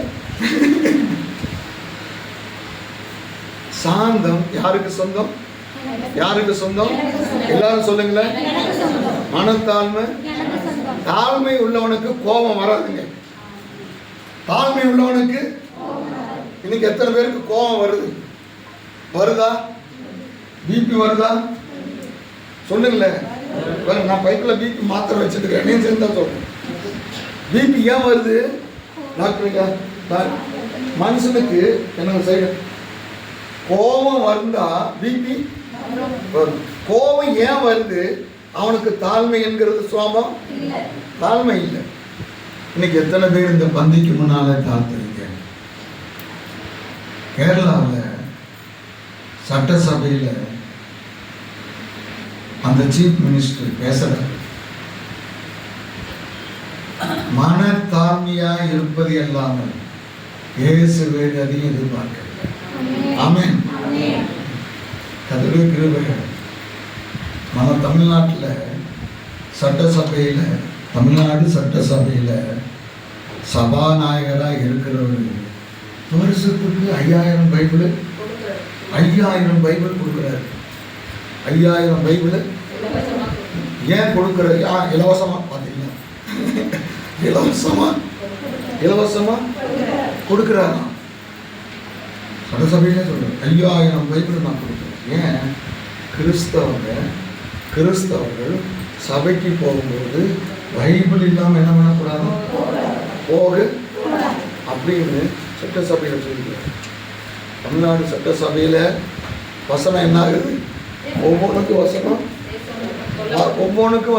சாந்தம் யாருக்கு சொந்தம்? யாருக்கு சொந்தம்? எல்லாரும் சொல்லுங்களேன். மனத்தாழ்மை. தாழ்மை உள்ளவனுக்கு கோபம் வராதுங்க. தாழ்மை உள்ளவனுக்கு இன்னைக்கு எத்தனை பேருக்கு கோபம் வருது? வருதா? பிபி வருதா? சொல்லுங்களேன். நான் பைப்பில் பிபி மாத்திரை வச்சுருக்கேன். நீ சேர்ந்தா சொல்றேன். பிபி ஏன் வருது? டாக்டர், மனுஷனுக்கு என்ன செய்ய கோபம் வருந்தா பிபி வரும். கோபம் ஏன் வருது? அவனுக்கு தாழ்மை என்கிறது சுவாபம், தாழ்மை இல்லை. இன்னைக்கு எத்தனை பேர் இந்த பந்திக்கு முன்னால தாழ்த்துறீங்க? கேரளாவில் சட்டசபையில் அந்த சீஃப் மினிஸ்டர் பேசுறார், மனத்தாழ்மையா இருப்பது இல்லாமல் இயேசுவை அதையும் எதிர்பார்க்க. ஆமென். கர்த்தருடைய கிருபை. நம்ம தமிழ்நாட்டில் சட்டசபையில், தமிழ்நாடு சட்டசபையில் சபாநாயகராக இருக்கிறவர் வருஷத்துக்கு 5000 பைபிள், 5000 பைபிள் கொடுக்குறாரு. 5000 பைபிள் ஏன் கொடுக்குறாரு? இலவசமா பார்த்தீங்களா? இலவசமா கொடுக்குறாரு. சட்டசபையிலே சொல்றேன், 5000 பைபிள் நான் கொடுக்குறேன். ஏன்? கிறிஸ்தவர்கள் சபைக்கு போகும்போது பைபிள் இல்லாமல் என்ன பண்ணக்கூடாது? போகு அப்படின்னு சட்டசபையில் சொல்லிக்கிறார். தமிழ்நாடு சட்டசபையில் வசனம் என்ன ஆகுது? ஒவ்வொன்றுக்கும்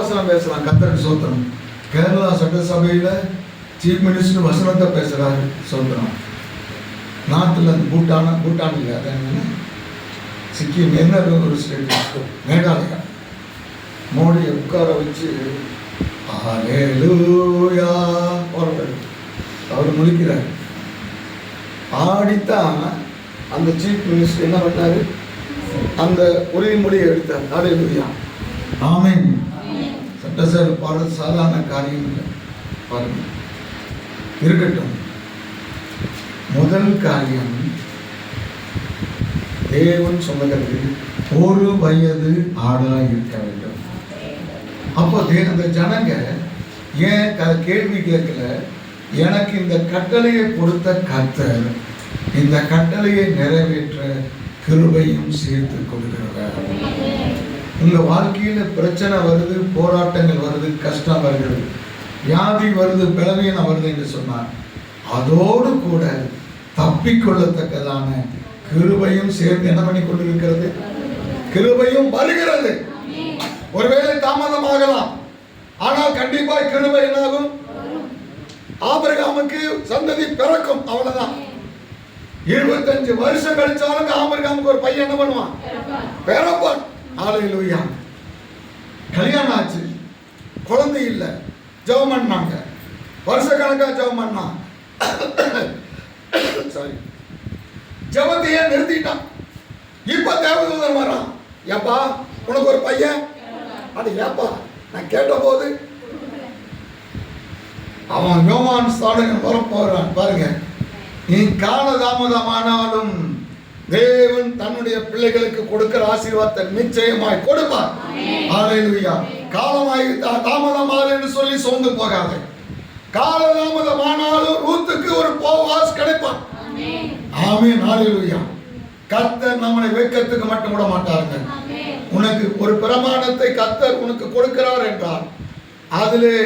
வசனம் பேசுகிறான். கர்த்தருக்கு சோத்திரம். கேரளா சட்டசபையில் சீஃப் மினிஸ்டர் வசனத்தை பேசுகிறாரு. சொல்கிறான். நாட்டில் அந்த பூட்டான் இல்லை, அது என்ன, சிக்கிம், என்ன ஒரு ஸ்டேட், மேகாலயா, மோடியை உட்கார வச்சு ஹல்லேலூயா அவர் முடிக்கிறார். ஆடித்தான் அந்த சீஃப் மினிஸ்டர் என்ன பண்ணாரு? அந்த உறுதிமொழியை எடுத்தார். ஹல்லேலூயா, ஆமென். சட்டசபை பாடுறது சாதாரண காரியம் இல்லை. பாருங்க, இருக்கட்டும். முதல் காரியம், தேவன் சொல்லுகிறது 1 வயது ஆடாய் இருக்க வேண்டும். அப்போ அந்த ஜனங்க ஏன் கேள்வி கேட்கல? எனக்கு இந்த கட்டளையை கொடுத்த கர்த்தர் இந்த கட்டளையை நிறைவேற்ற கிருபையும் சேர்த்து கொடுக்கிறவர். உங்க வாழ்க்கையில பிரச்சனை வருது, போராட்டங்கள் வருது, கஷ்டம் வருகிறது, வியாதி வருது, பலவீனம் வருது என்று சொன்னார். அதோடு கூட தப்பிக்கொள்ளத்தக்கதான கிருபையும் சேர்த்து என்ன பண்ணி கொண்டிருக்கிறது? கிருபையும் வருகிறது. ஒருவேளை தாமதமாகலாம், ஆனால் கண்டிப்பாக கிருபை என்னாகும்? ஆபிரகாமுக்கு சந்ததி பிறக்கும், அவ்வளவுதான். 25 வருஷம் கழிச்சாலும் ஆபிரகாமுக்கு ஒரு பையன் என்ன பண்ணுவான்? பிறப்பான். ஹல்லேலூயா. கல்யாணம் ஆச்சு, குழந்தை இல்லை, ஜெபம் பண்ணாங்க, வருஷ கணக்கா ஜெபம் பண்ணா, சாரி, ஜெபத்தையே நிறுத்திட்டான். இப்ப தேவதூதன் வரான், ஏப்பா உனக்கு ஒரு பையன்? அது ஏப்பா நான் கேட்ட போது அவன் யோவான் ஸ்நானகன் வரப்போறான். பாருங்க, நீ காலதாமதமானாலும் தேவன் தன்னுடைய பிள்ளைகளுக்கு கொடுக்கிற ஆசீர்வாதத்தை நிச்சயமாய் கொடுப்பார். ஹல்லேலூயா. காலமாய் தாமதமாக என்று சொல்லி சோர்ந்து போகாதே. காலதாமதமானாலும் ரூத்துக்கு ஒரு போவாஸ் கிடைப்பான். ஆமென். ஹல்லேலூயா. கர்த்தர் நம்மளை வெட்கத்துக்கு மட்டும் விட மாட்டார்கள். உனக்கு ஒரு பிரமாணத்தை கர்த்தர் உனக்கு கொடுக்கிறார் என்றால் அதிலே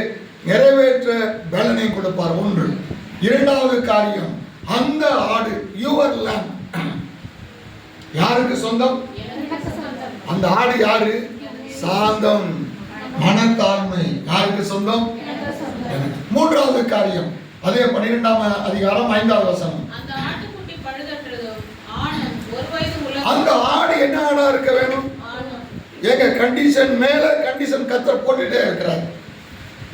நிறைவேற்ற பலனை கொடுப்பார். ஒன்று. இரண்டாவது காரியம், அந்த ஆடு யுவர் லேம்ப் யாருக்கு சொந்தம்? அந்த ஆடு யாரு? சாந்தம், மனத்தாழ்மை யாருக்கு சொந்தம்? மூன்றாவது காரியம், அதே 12ஆம் அதிகாரம் 5வது வசனம். அந்த ஆடு என்ன ஆடா இருக்க வேணும்? ஏங்க கண்டிஷன் மேல கண்டிஷன் கர்த்தர் போட்டுட்டே இருக்கிறார்.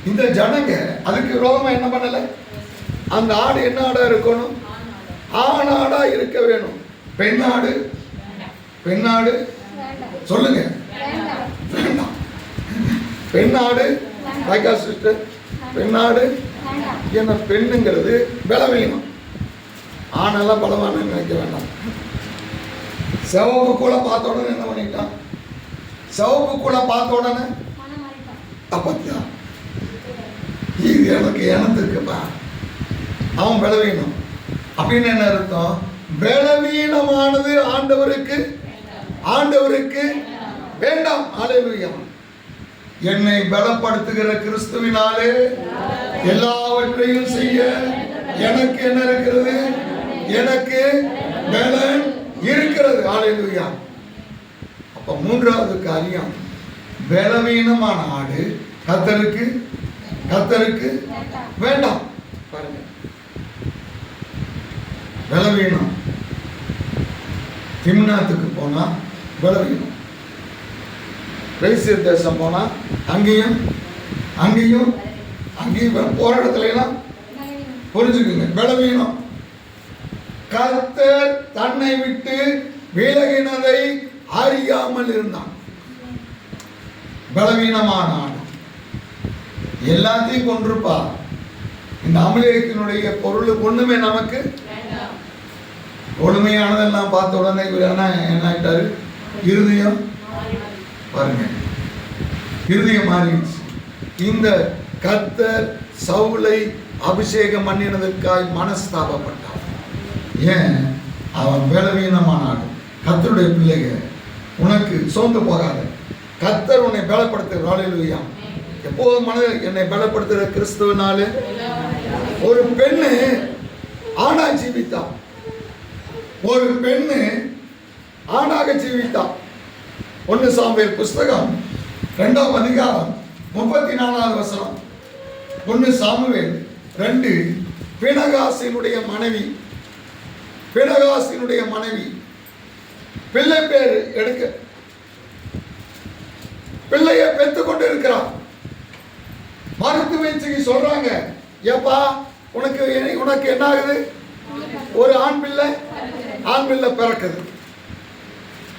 இந்த ஜனங்க அதுக்கு விரோதமா என்ன பண்ணல? அந்த ஆடு என்ன ஆடா இருக்கணும்? ஆணாடா இருக்க வேணும். பெண்ணாடு, பெண்ணாடு சொல்லுங்க, பெண்ணாடு, சிஸ்டர், பெண்ணாடு என்ன? பெண்ணுங்கிறது பலவீனம், ஆணெல்லாம் பலவான நினைக்க வேண்டாம். சிவப்பு கூட பார்த்த உடனே என்ன பண்ணிட்டான்? சிவப்பு கூட பார்த்த உடனே அப்பத்தியா இது எனக்கு எனத்துக்குப்பா, அவன் பலவீனம் அப்படின்னு என்ன அர்த்தம்? பலவீனமானது ஆண்டவருக்கு ஆண்டவருக்கு வேண்டாம். ஹல்லேலூயா. என்னை பலப்படுத்துகிற கிறிஸ்துவினாலே எல்லாவற்றையும் செய்ய எனக்கு என்ன இருக்கிறது? எனக்கு பலன் இருக்கிறது. ஹல்லேலூயா. அப்ப மூன்றாவது காரியம், பலவீனமான ஆடு கர்த்தருக்கு வேண்டாம். பாருங்க, பலவீனம். திம்னாத்துக்கு போனா பலவீனம், பெலிஸ்தர் தேசம் போனா அங்கேயும் போற இடத்துல எல்லாம் புரிஞ்சுக்குங்க, பலவீனம். கர்த்தர் தன்னை விட்டு விலகினதை அறியாமல் இருந்தான். பலவீனமான ஆடு எல்லாத்தையும் கொண்டிருப்பா. இந்த அமலேக்கினுடைய பொருள் ஒண்ணுமே நமக்கு ஒழுமையானதெல்லாம் பார்த்த உடனே என்ன ஆயிட்டாரு? இருதயம் பாருங்க, இருதயம் மாறிடுச்சு. இந்த கர்த்தர் சவுலை அபிஷேகம் பண்ணினதற்காய் மனஸ்தாபப்பட்டார். ஏன்? அவன் பலவீனமான ஆடு. கர்த்தருடைய பிள்ளைகள், உனக்கு சோர்ந்து போகாத. கர்த்தர் உன்னை பலப்படுத்துகிறார். ஹல்லேலூயா. எப்போதும் மனதில் என்னை பலப்படுத்துகிற கிறிஸ்துவனாலே. ஒரு பெண்ணு ஆணா ஜீவித்தா, ஒரு பெண்ணு ஆணாக ஜீவித்தா. 1 சாமுவேல் புஸ்தகம் 2ஆம் அதிகாரம் 34வது வசனம். 1 சாமுவேல் 2. பினகாசினுடைய மனைவி பிள்ளை பேர் எடுக்க பிள்ளையை பெற்றுக் கொண்டு இருக்கிறார். மருத்துவச்சிக்கு சொல்றாங்க, ஏப்பா உனக்கு என்ன ஆகுது? ஒரு ஆண் பிள்ளை பிறக்குது.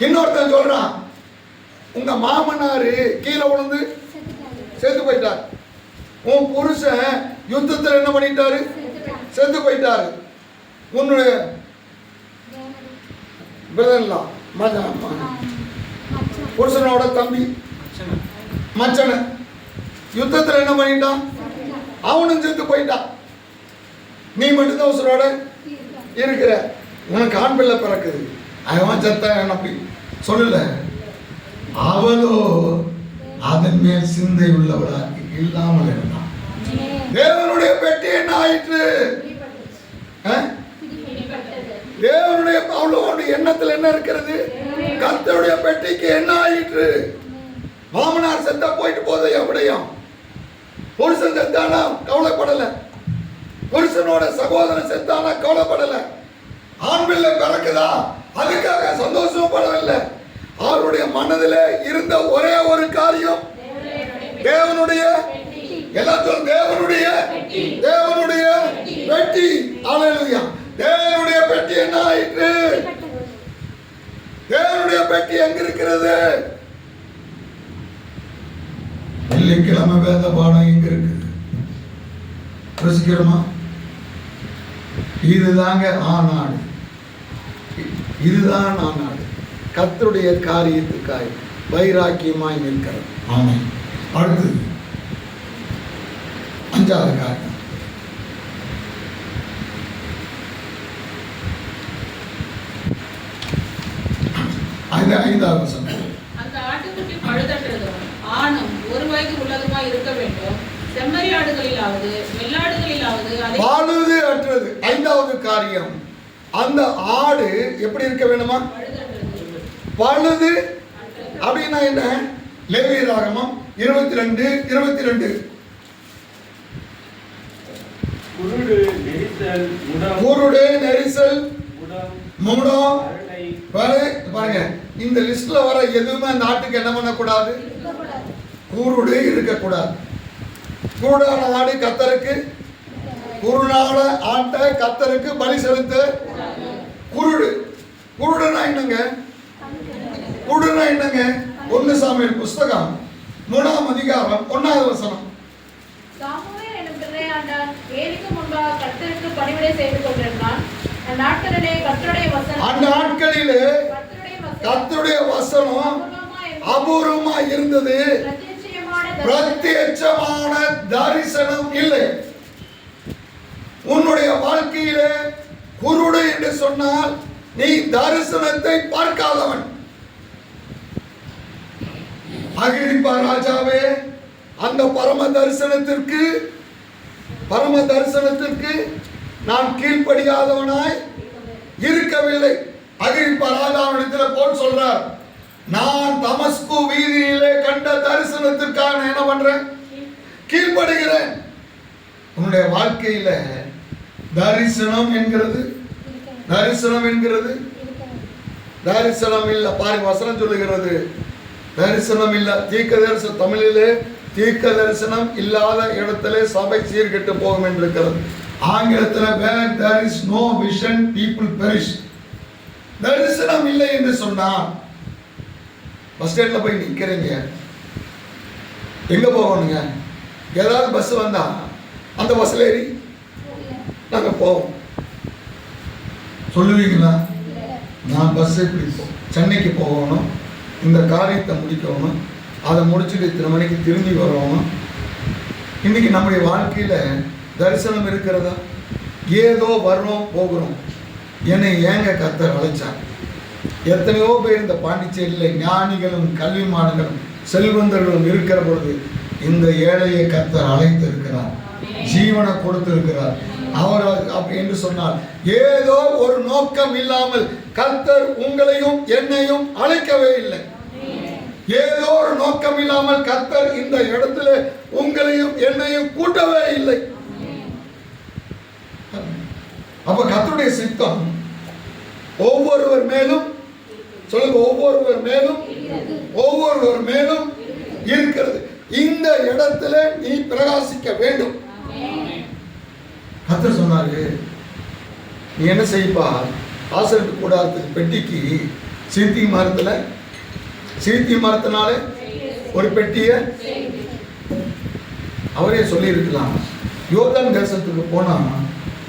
இன்னொருத்தன் சொல்றான், உங்க மாமனாரு கீழே விழுந்து செத்து போயிட்டார். உன் புருஷன் யுத்தத்தில் என்ன பண்ணிட்டாரு? செத்து போயிட்டாரு. உன்னுடைய புருஷனோட தம்பி மச்சன யுத்தத்தில் என்ன பண்ணிட்டான்? அவனும் செத்து போயிட்டான். நீ மட்டும்தான் உசுரோட இருக்கிற. உனக்கு ஆண் பிள்ளை பிறக்குது, அவன் செத்த அப்படி சொல்லல. அவளோ அதன் மேல் சிந்தை உள்ளவளாக இல்லாமல் இருந்தான். தேவனுடைய பெட்டி என்ன ஆயிற்று? தேவனுடைய அவளோட எண்ணத்தில் என்ன இருக்கிறது? கர்த்தருடைய பெட்டிக்கு என்ன ஆயிற்று? மாமனார் செத்தா போயிட்டு போதை, எவ்வளையும் புருஷன் செத்தானா கவலைப்படல. புருஷனோட சகோதரன் செத்தானா கவலைப்படல. ஆண் பிள்ளை பிறக்குதா அதுக்காக சந்தோஷப்படவில்லை. அவருடைய மனதிலே இருந்த ஒரே ஒரு காரியம் தேவனுடைய எல்லாத்தையும் தேவனுடைய பெட்டி. அல்லேலூயா. தேவனுடைய பெட்டி என்ன ஆயிற்று? தேவனுடைய பெட்டி எங்க இருக்கிறது? வெள்ளிக்கிழமை வேத பாடம் எங்க இருக்குது? யோசிக்கிறோமா? இதுதாங்க ஆநாடு, இதுதான் ஆநாடு. கர்த்தருடைய காரியத்துக்காய் வைராக்கியமாய் நிற்கிறது. ஆமென். அடுத்து 5வது காரியம். அந்த 5வது வசனம். அந்த ஆட்டுக்குட்டி பழுதற்றதும் ஆணும் 1 வயது உள்ளதுமாய் இருக்க வேண்டும். செம்மறி ஆடுகளிலாவது வெள்ளாடுகளிலாவது பழுது அற்றது. 5வது காரியம், அந்த ஆடு எப்படி இருக்க வேணுமா? பழுது அப்படின்னா என்ன? லேவியராகமம் 22:22. குருடு, நெரிசல், முடம், பாருங்க. இந்த லிஸ்ட்ல வர எதுவுமே அந்த ஆட்டுக்கு என்ன பண்ணக்கூடாது? குருடு இருக்கக்கூடாது. குருடான ஆடு கர்த்தருக்கு, குருடான ஆட்டை கர்த்தருக்கு பலி செலுத்த. குருடுனா என்னங்க? 1 சாமுவேல் புஸ்தகம் 3ஆம் அதிகாரம் 1வது வசனம். சாமுவேல் என்னும் பிள்ளையாண்டான் ஏலிக்கு முன்பாக கர்த்தருக்கு பணிவிடை செய்து கொண்டிருந்தான். அந்நாட்களிலே கர்த்தருடைய வசனம் அபூர்வமா இருந்தது. பிரத்யட்சமான தரிசனம் இல்லை. உன்னுடைய வாழ்க்கையிலே குருடு என்று சொன்னால் நீ தரிசனத்தை பார்க்காதவன். அகிரிப்பா ராஜாவே, அந்த பரம தரிசனத்திற்கு நான் கீழ்ப்படியாதவனாய் இருக்கவில்லை. அகிரிப்பா ராஜாவிடத்தில் போல் சொல்றார், நான் தமஸ்கு வீதியிலே கண்ட தரிசனத்திற்காக என்ன பண்றேன்? கீழ்ப்படுகிறேன். உன்னுடைய வாழ்க்கையில தரிசனம் என்கிறது தரிசனம் இல்ல. பாருங்க, வசனம் சொல்லுகிறது தரிசனம் இல்ல. தீர்க்க தரிசனம், தமிழிலே தீர்க்க தரிசனம் இல்லாத இடத்திலே சபை சீர்கெட்டு போகும் என்று இருக்கிறது. ஆங்கிலத்தில் where there is no vision people perish. தரிசனம் இல்லை என்று சொன்னால் பஸ் ஸ்டாண்ட்ல போய் நிற்கிறீங்க, எங்க போகணுங்க? ஏதாவது பஸ் வந்தா அந்த பஸ்ல ஏறி நாங்க போவோம் சொல்லுவீங்களா? நான் பஸ் இப்படி சென்னைக்கு போகணும், இந்த காரியத்தை முடிக்கணும், அதை முடிச்சுட்டு இத்தனை மணிக்கு திரும்பி வரணும். இன்னைக்கு நம்முடைய வாழ்க்கையில தரிசனம் இருக்கிறதா? ஏதோ வர்றோம் போகிறோம். என்னை ஏங்க கர்த்தர் அழைச்சார்? எத்தனையோ பேர் இந்த பாண்டிச்சேரியில் ஞானிகளும் கல்விமான்களும் செல்வந்தர்களும் இருக்கிற பொழுது இந்த ஏழையை கர்த்தர் அழைத்திருக்கிறார், ஜீவனை கொடுத்திருக்கிறார். அவர் அப்படி என்று சொன்னார், ஏதோ ஒரு நோக்கம் இல்லாமல் கர்த்தர் உங்களையும் என்னையும் அழைக்கவே இல்லை. ஏதோ ஒரு நோக்கம் இல்லாமல் கர்த்தர் இந்த இடத்துல உங்களையும் என்னையும் கூட்டவே இல்லை. அப்ப கர்த்தருடைய சித்தம் ஒவ்வொருவர் மேலும், சொல்லுங்க, ஒவ்வொருவர் மேலும் இருக்கிறது. இந்த இடத்துல நீ பிரகாசிக்க வேண்டும். கர்த்தர் சொன்னாரு, நீ என்ன செய்ப்பா, ஆசரிப்பு கூடாரத்துக்கு பெட்டிக்கு சீத்தி மரத்தினால ஒரு பெட்டிய அவரே சொல்லி இருக்கலாம். யோர்தான் தேசத்துக்கு போனா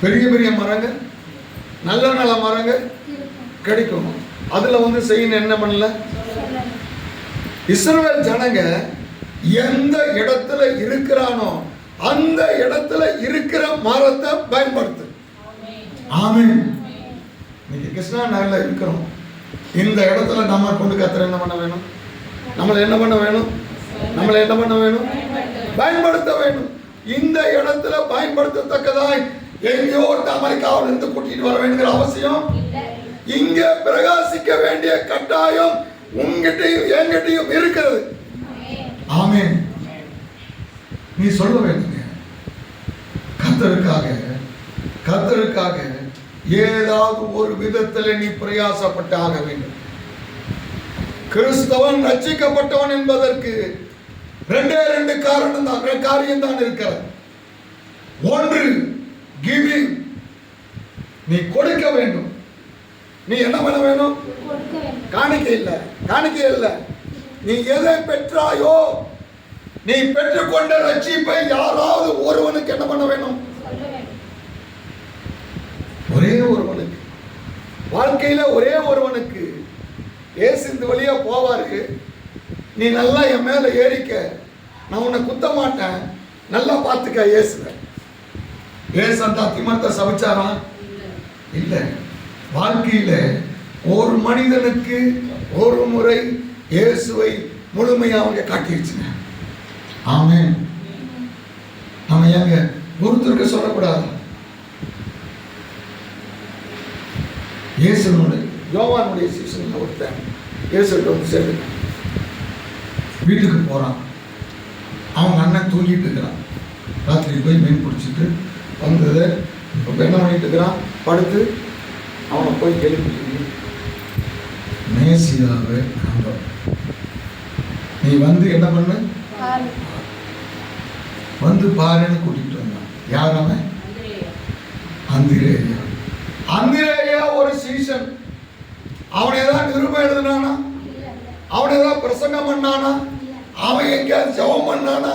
பெரிய பெரிய மரங்க, நல்ல மரங்க கிடைக்கும். அதுல செய்யணும் என்ன பண்ணல. இஸ்ரவேல் ஜனங்க எந்த இடத்துல இருக்கிறானோ அந்த இடத்துல இருக்கிற மரத்தை பயன்படுத்து. ஆமென். இன்னைக்கு கிருஷ்ணா நகர்ல இருக்கிறோம். இந்த இடத்துல நம்ம கொண்டு கர்த்தர் என்ன பண்ண வேணும்? நம்மளை என்ன பண்ண வேணும்? பயன்படுத்த வேணும். இந்த இடத்துல பயன்படுத்தத்தக்கதாய் எங்கேயோ அமெரிக்காவில் இருந்து கூட்டிட்டு வர வேண்டிய அவசியம். இங்க பிரகாசிக்க வேண்டிய கட்டாயம் உங்ககிட்டயும் என்கிட்டயும் இருக்கிறது. ஆமென். நீ சொல்ல வேண்டுங்க, கர்த்தருக்காக கர்த்தருக்காக ஏதாவது ஒரு விதத்தில் நீ பிரயாசப்பட்டு ஆக வேண்டும். கிறிஸ்தவன் ரட்சிக்கப்பட்டவன் என்பதற்கு ரெண்டு காரியம் தான் இருக்கிறது. ஒன்று, கிவிங், நீ கொடுக்க வேண்டும். நீ என்ன பண்ண வேணும்? காணிக்கை இல்லை. நீ எதை பெற்றாயோ, நீ பெற்றுக்கொண்ட ரட்சிப்பை யாராவது ஒருவனுக்கு என்ன பண்ண வேணும்? ஒரே ஒருவனுக்கு, வாழ்க்கையில ஒரே ஒருவனுக்கு. ஏசு இந்த வழியா போவாரு, நீ நல்லா என் மேல ஏறிக்க, நான் உன்னை குத்த மாட்டேன், நல்லா பார்த்துக்க இயேசுவ. ஏசு அந்த திமத்தை சபிச்சாரா? இல்ல. வாழ்க்கையில ஒரு மனிதனுக்கு ஒரு முறை இயேசுவை முழுமையா அவங்க காட்டிடுச்சுங்க. ஆமென். நம்ம ஏங்க ஒருத்தருக்கு சொல்லக்கூடாது? இயேசுனுடைய யோவானுடைய சீசன்ல ஒருத்தன் இயேசுகிட்ட வந்து சேர்ந்து வீட்டுக்கு போறான். அவங்க அண்ணன் தூங்கிட்டு இருக்கிறான். ராத்திரி போய் மீன் பிடிச்சிட்டு வந்தது. இப்போ என்ன பண்ணிட்டு இருக்கிறான்? படுத்து அவனை போய் எழுப்பி, மேசியாவை கண்டோம், நீ வந்து என்ன பண்ணு, வந்து பாருன்னு கூட்டிட்டு வந்தான். யார் அவன்? அந்திரேயா. அந்திரேயா ஒரு சீசன். அவன் ஏதாவது நிருபம் எழுதினானா? அவன் ஏதாவது பிரசங்கம் பண்ணானா? அவன் எங்கேயாவது ஜெபம் பண்ணானா?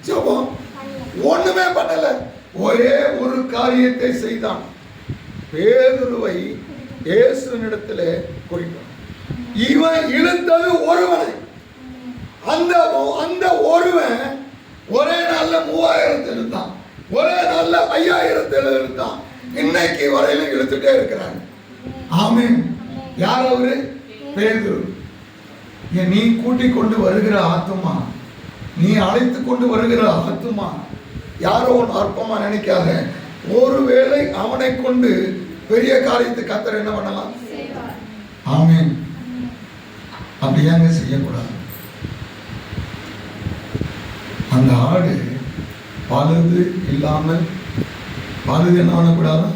ஜெபம் ஒண்ணுமே பண்ணல. ஒரே ஒரு காரியத்தை செய்தான். பேதுருவை இயேசுவினிடத்தில் குறித்தான். இவன் இழுத்தது ஒருவனை. அந்த ஒருவன் ஒரே நாள்ல 3000 இருந்தான், ஒரே நாள்ல 5000 இருந்தான். இன்னைக்கு வரையிலும் இழுத்துட்டே இருக்கிறாங்க. ஆமென். யார் அவரு? பேதுரு. நீ கூட்டிக் கொண்டு வருகிற ஆத்துமா, நீ அழைத்து கொண்டு வருகிற ஆத்துமா யாரோ ஒன்று அற்பமா நினைக்காத. ஒருவேளை அவனை கொண்டு பெரிய காரியத்தை கர்த்தர் என்ன பண்ணலாம்? ஆமென். அப்படி ஏங்க செய்யக்கூடாது? அந்த ஆடு பழுது இல்லாமல், பழுது என்ன பண்ணக்கூடாது?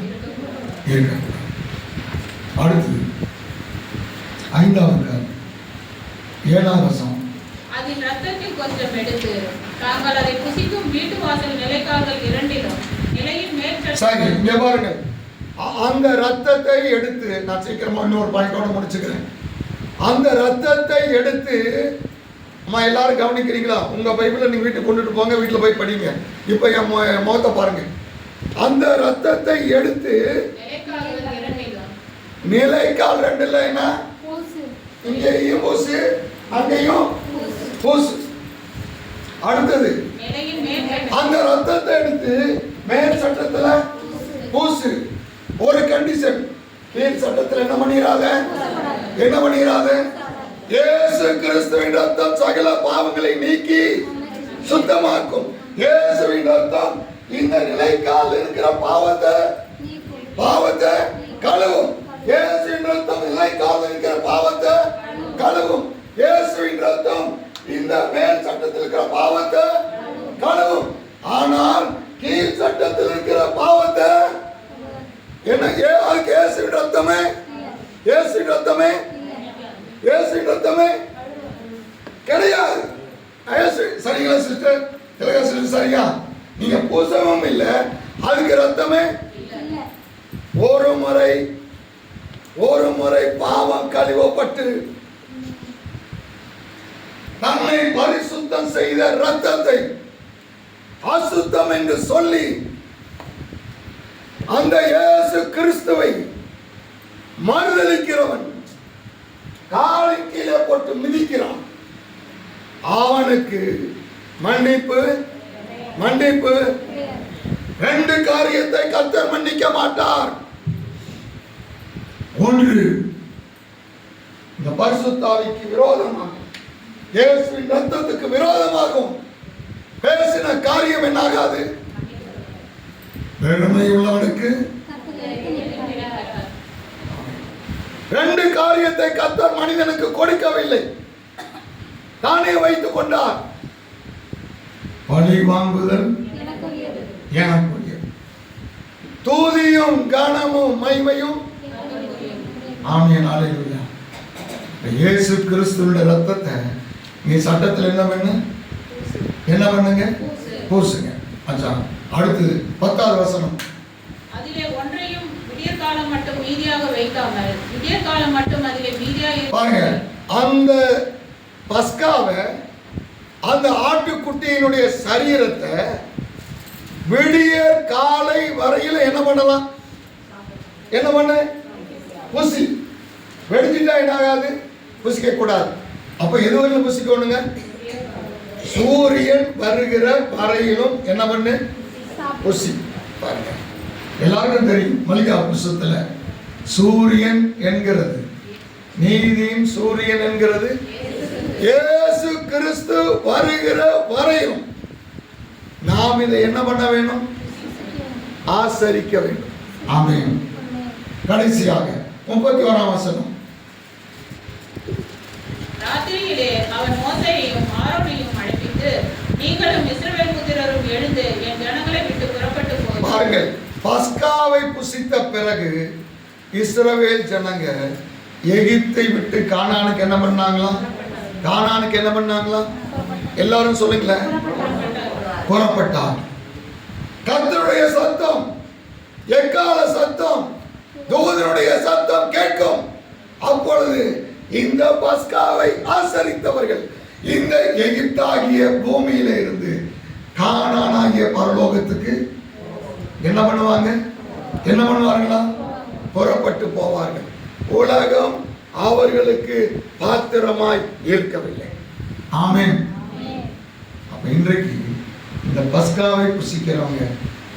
இருக்கக்கூடாது. அடுத்தது 5வது காரியம், 7ஆம் வசனம். அதில் ரத்தத்தில் கொஞ்சம் எடுத்து தாங்கள் அதை புசிக்கும் வீட்டு வாசல் நிலைக்கால்கள் 2லும் நிலையின் மேல் சரி, இங்க பாருங்க. அந்த ரத்தத்தை எடுத்து, நான் சீக்கிரமா இன்னொரு பாயிண்டோட முடிச்சுக்கிறேன். அந்த ரத்தத்தை எடுத்து, அம்மா எல்லாரும் கவனிக்கிறீங்களா? உங்க பைபிளை நீங்க வீட்டுக்கு கொண்டுட்டு போங்க, வீட்டுல போய் படிங்க. இப்ப என் முகத்தை பாருங்க. அந்த ரத்தத்தை எடுத்து நிலைக்கால் 2ல என்ன? இங்கேயும் பூசு, அங்கேயும் பூசு. அடுத்தது அந்த ரத்தத்தை எடுத்து மேல் சட்டத்துல பூசு. ஒரு கண்டிஷன், கீழ் சட்டத்துல என்ன பண்ணிராத? இயேசு கிறிஸ்துவின் ரத்தம் சகல பாவங்களை நீக்கி சுத்தமாக்கும். இயேசுவின் ரத்தம் இந்த நிலைக்கால் இருக்கிற பாவத்தை கழுவும். இயேசுவின் ரத்தம் நிலைக்கால் இருக்கிற பாவத்தை கழுவும். இயேசுவின் ரத்தம் இந்த மேல் சட்டத்தில் இருக்கிற பாவத்தை கழுவும். ஆனால் கீழ் சட்டத்தில் இருக்கிற பாவத்தை என்ன? அதுக்கு இயேசுவின் ரத்தமே, இயேசுவின் ரத்தமே, இயேசுவின் ரத்தமே கிடையாது. சரிங்களா சிஸ்டர்? திலகா சிஸ்டர், சரியா? நீங்க பூசவும் இல்லை, அதுக்கு ரத்தமே. ஒரு முறை பாவம் கழுவப்பட்டு தன்னை பரிசுத்தம் செய்த ரத்தத்தை அசுத்தம் என்று சொல்லி அந்த இயேசு கிறிஸ்துவை மறுதலிக்கிறவன், காலின் கீழே போட்டு மிதிக்கிறான், அவனுக்கு மன்னிப்பு. 2 காரியத்தை கர்த்தர் மன்னிக்க மாட்டார். ஒன்று, இந்த பரிசுத்த ஆவிக்கு விரோதமாக, இயேசுவின் ரத்தத்துக்கு விரோதமாகும் பேசின காரியம் என்னாகாது? பெருமை உள்ளவனுக்கு. 2 காரியத்தை கர்த்தர் மனிதனுக்கு கொடுக்கவில்லை, தானே வைத்துக் கொண்டார். பழி வாங்குதல் எனக்குரியது. தூதியும் கனமும் மகிமையும். ஆமென், அல்லேலூயா. இயேசு கிறிஸ்துவோட ரத்தத்தை நீ சட்டத்தில் என்ன பண்ணுங்க? பூசுங்க. அச்சான். அடுத்தது 10வது வசனம். அதிலே ஒன்றையும் விடியற்காலம் மட்டும் மீதியாக வைக்காமல் விடியற்காலம் மட்டும் அதிலே மீதியாக பாருங்க, அந்த பஸ்காவை, அந்த ஆட்டுக்குட்டியினுடைய சரீரத்தை விடிய காலை வரையில என்ன பண்ணலாம்? என்ன பண்ண? புசி. வெடிஞ்சிட்டா என்ன ஆகாது? புசிக்க கூடாது. அப்ப எது வரையிலும் புசிக்கணுங்க? சூரியன் வருகிற வரையிலும் என்ன பண்ணு? புசி. பாருங்க, எல்லாருக்கும் தெரியும் மல்லிகா புஸ்தகத்துல சூரியன் என்கிறது, நீதியின் சூரியன் என்கிறது இயேசு கிறிஸ்து வருகிற வரையும் நாம் இதை என்ன பண்ண வேண்டும்? ஆசரிக்க வேண்டும். ஆமென். கடைசியாக 31ஆம் வசனம். ராத்திரியிலே அவன் மோசேயையும் ஆரோனையும் அழைப்பித்து, நீங்களும் இஸ்ரவேல் புத்திரரும் எழுந்து என் ஜனங்களை விட்டு புறப்பட்டு போய் பாருங்கள், பஸ்காவை புசித்த பிறகு இஸ்ரவேல் ஜனங்க எகிப்தை விட்டு கானானுக்கு என்ன பண்ணாங்களாம்? கானானுக்கு என்ன பண்ணாங்களாம்? எல்லாரும் சொல்லுங்களேன். புறப்பட்டார். கர்த்தருடைய சத்தம், எக்கால சத்தம், தூதனுடைய சத்தம் கேட்கும். அப்பொழுது இந்த பஸ்காவை ஆசரித்தவர்கள் இந்த எகிப்தாகிய பூமியில இருந்து கானானாகிய பரலோகத்துக்கு என்ன பண்ணுவாங்க? என்ன பண்ணுவார்களா? புறப்பட்டு போவார்கள். உலகம் அவர்களுக்கு பாத்திரமாய் இருக்கவில்லை. ஆமென். அப்ப இன்றைக்கு இந்த பஸ்காவை புசிக்கிறவங்க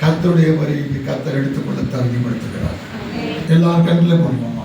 கர்த்தருடைய வரிக்கு கர்த்தர் எடுத்துக்கொள்ள தகுதிப்படுத்துகிறார். எல்லாரும் கண்ணில் பண்ணுவோம்.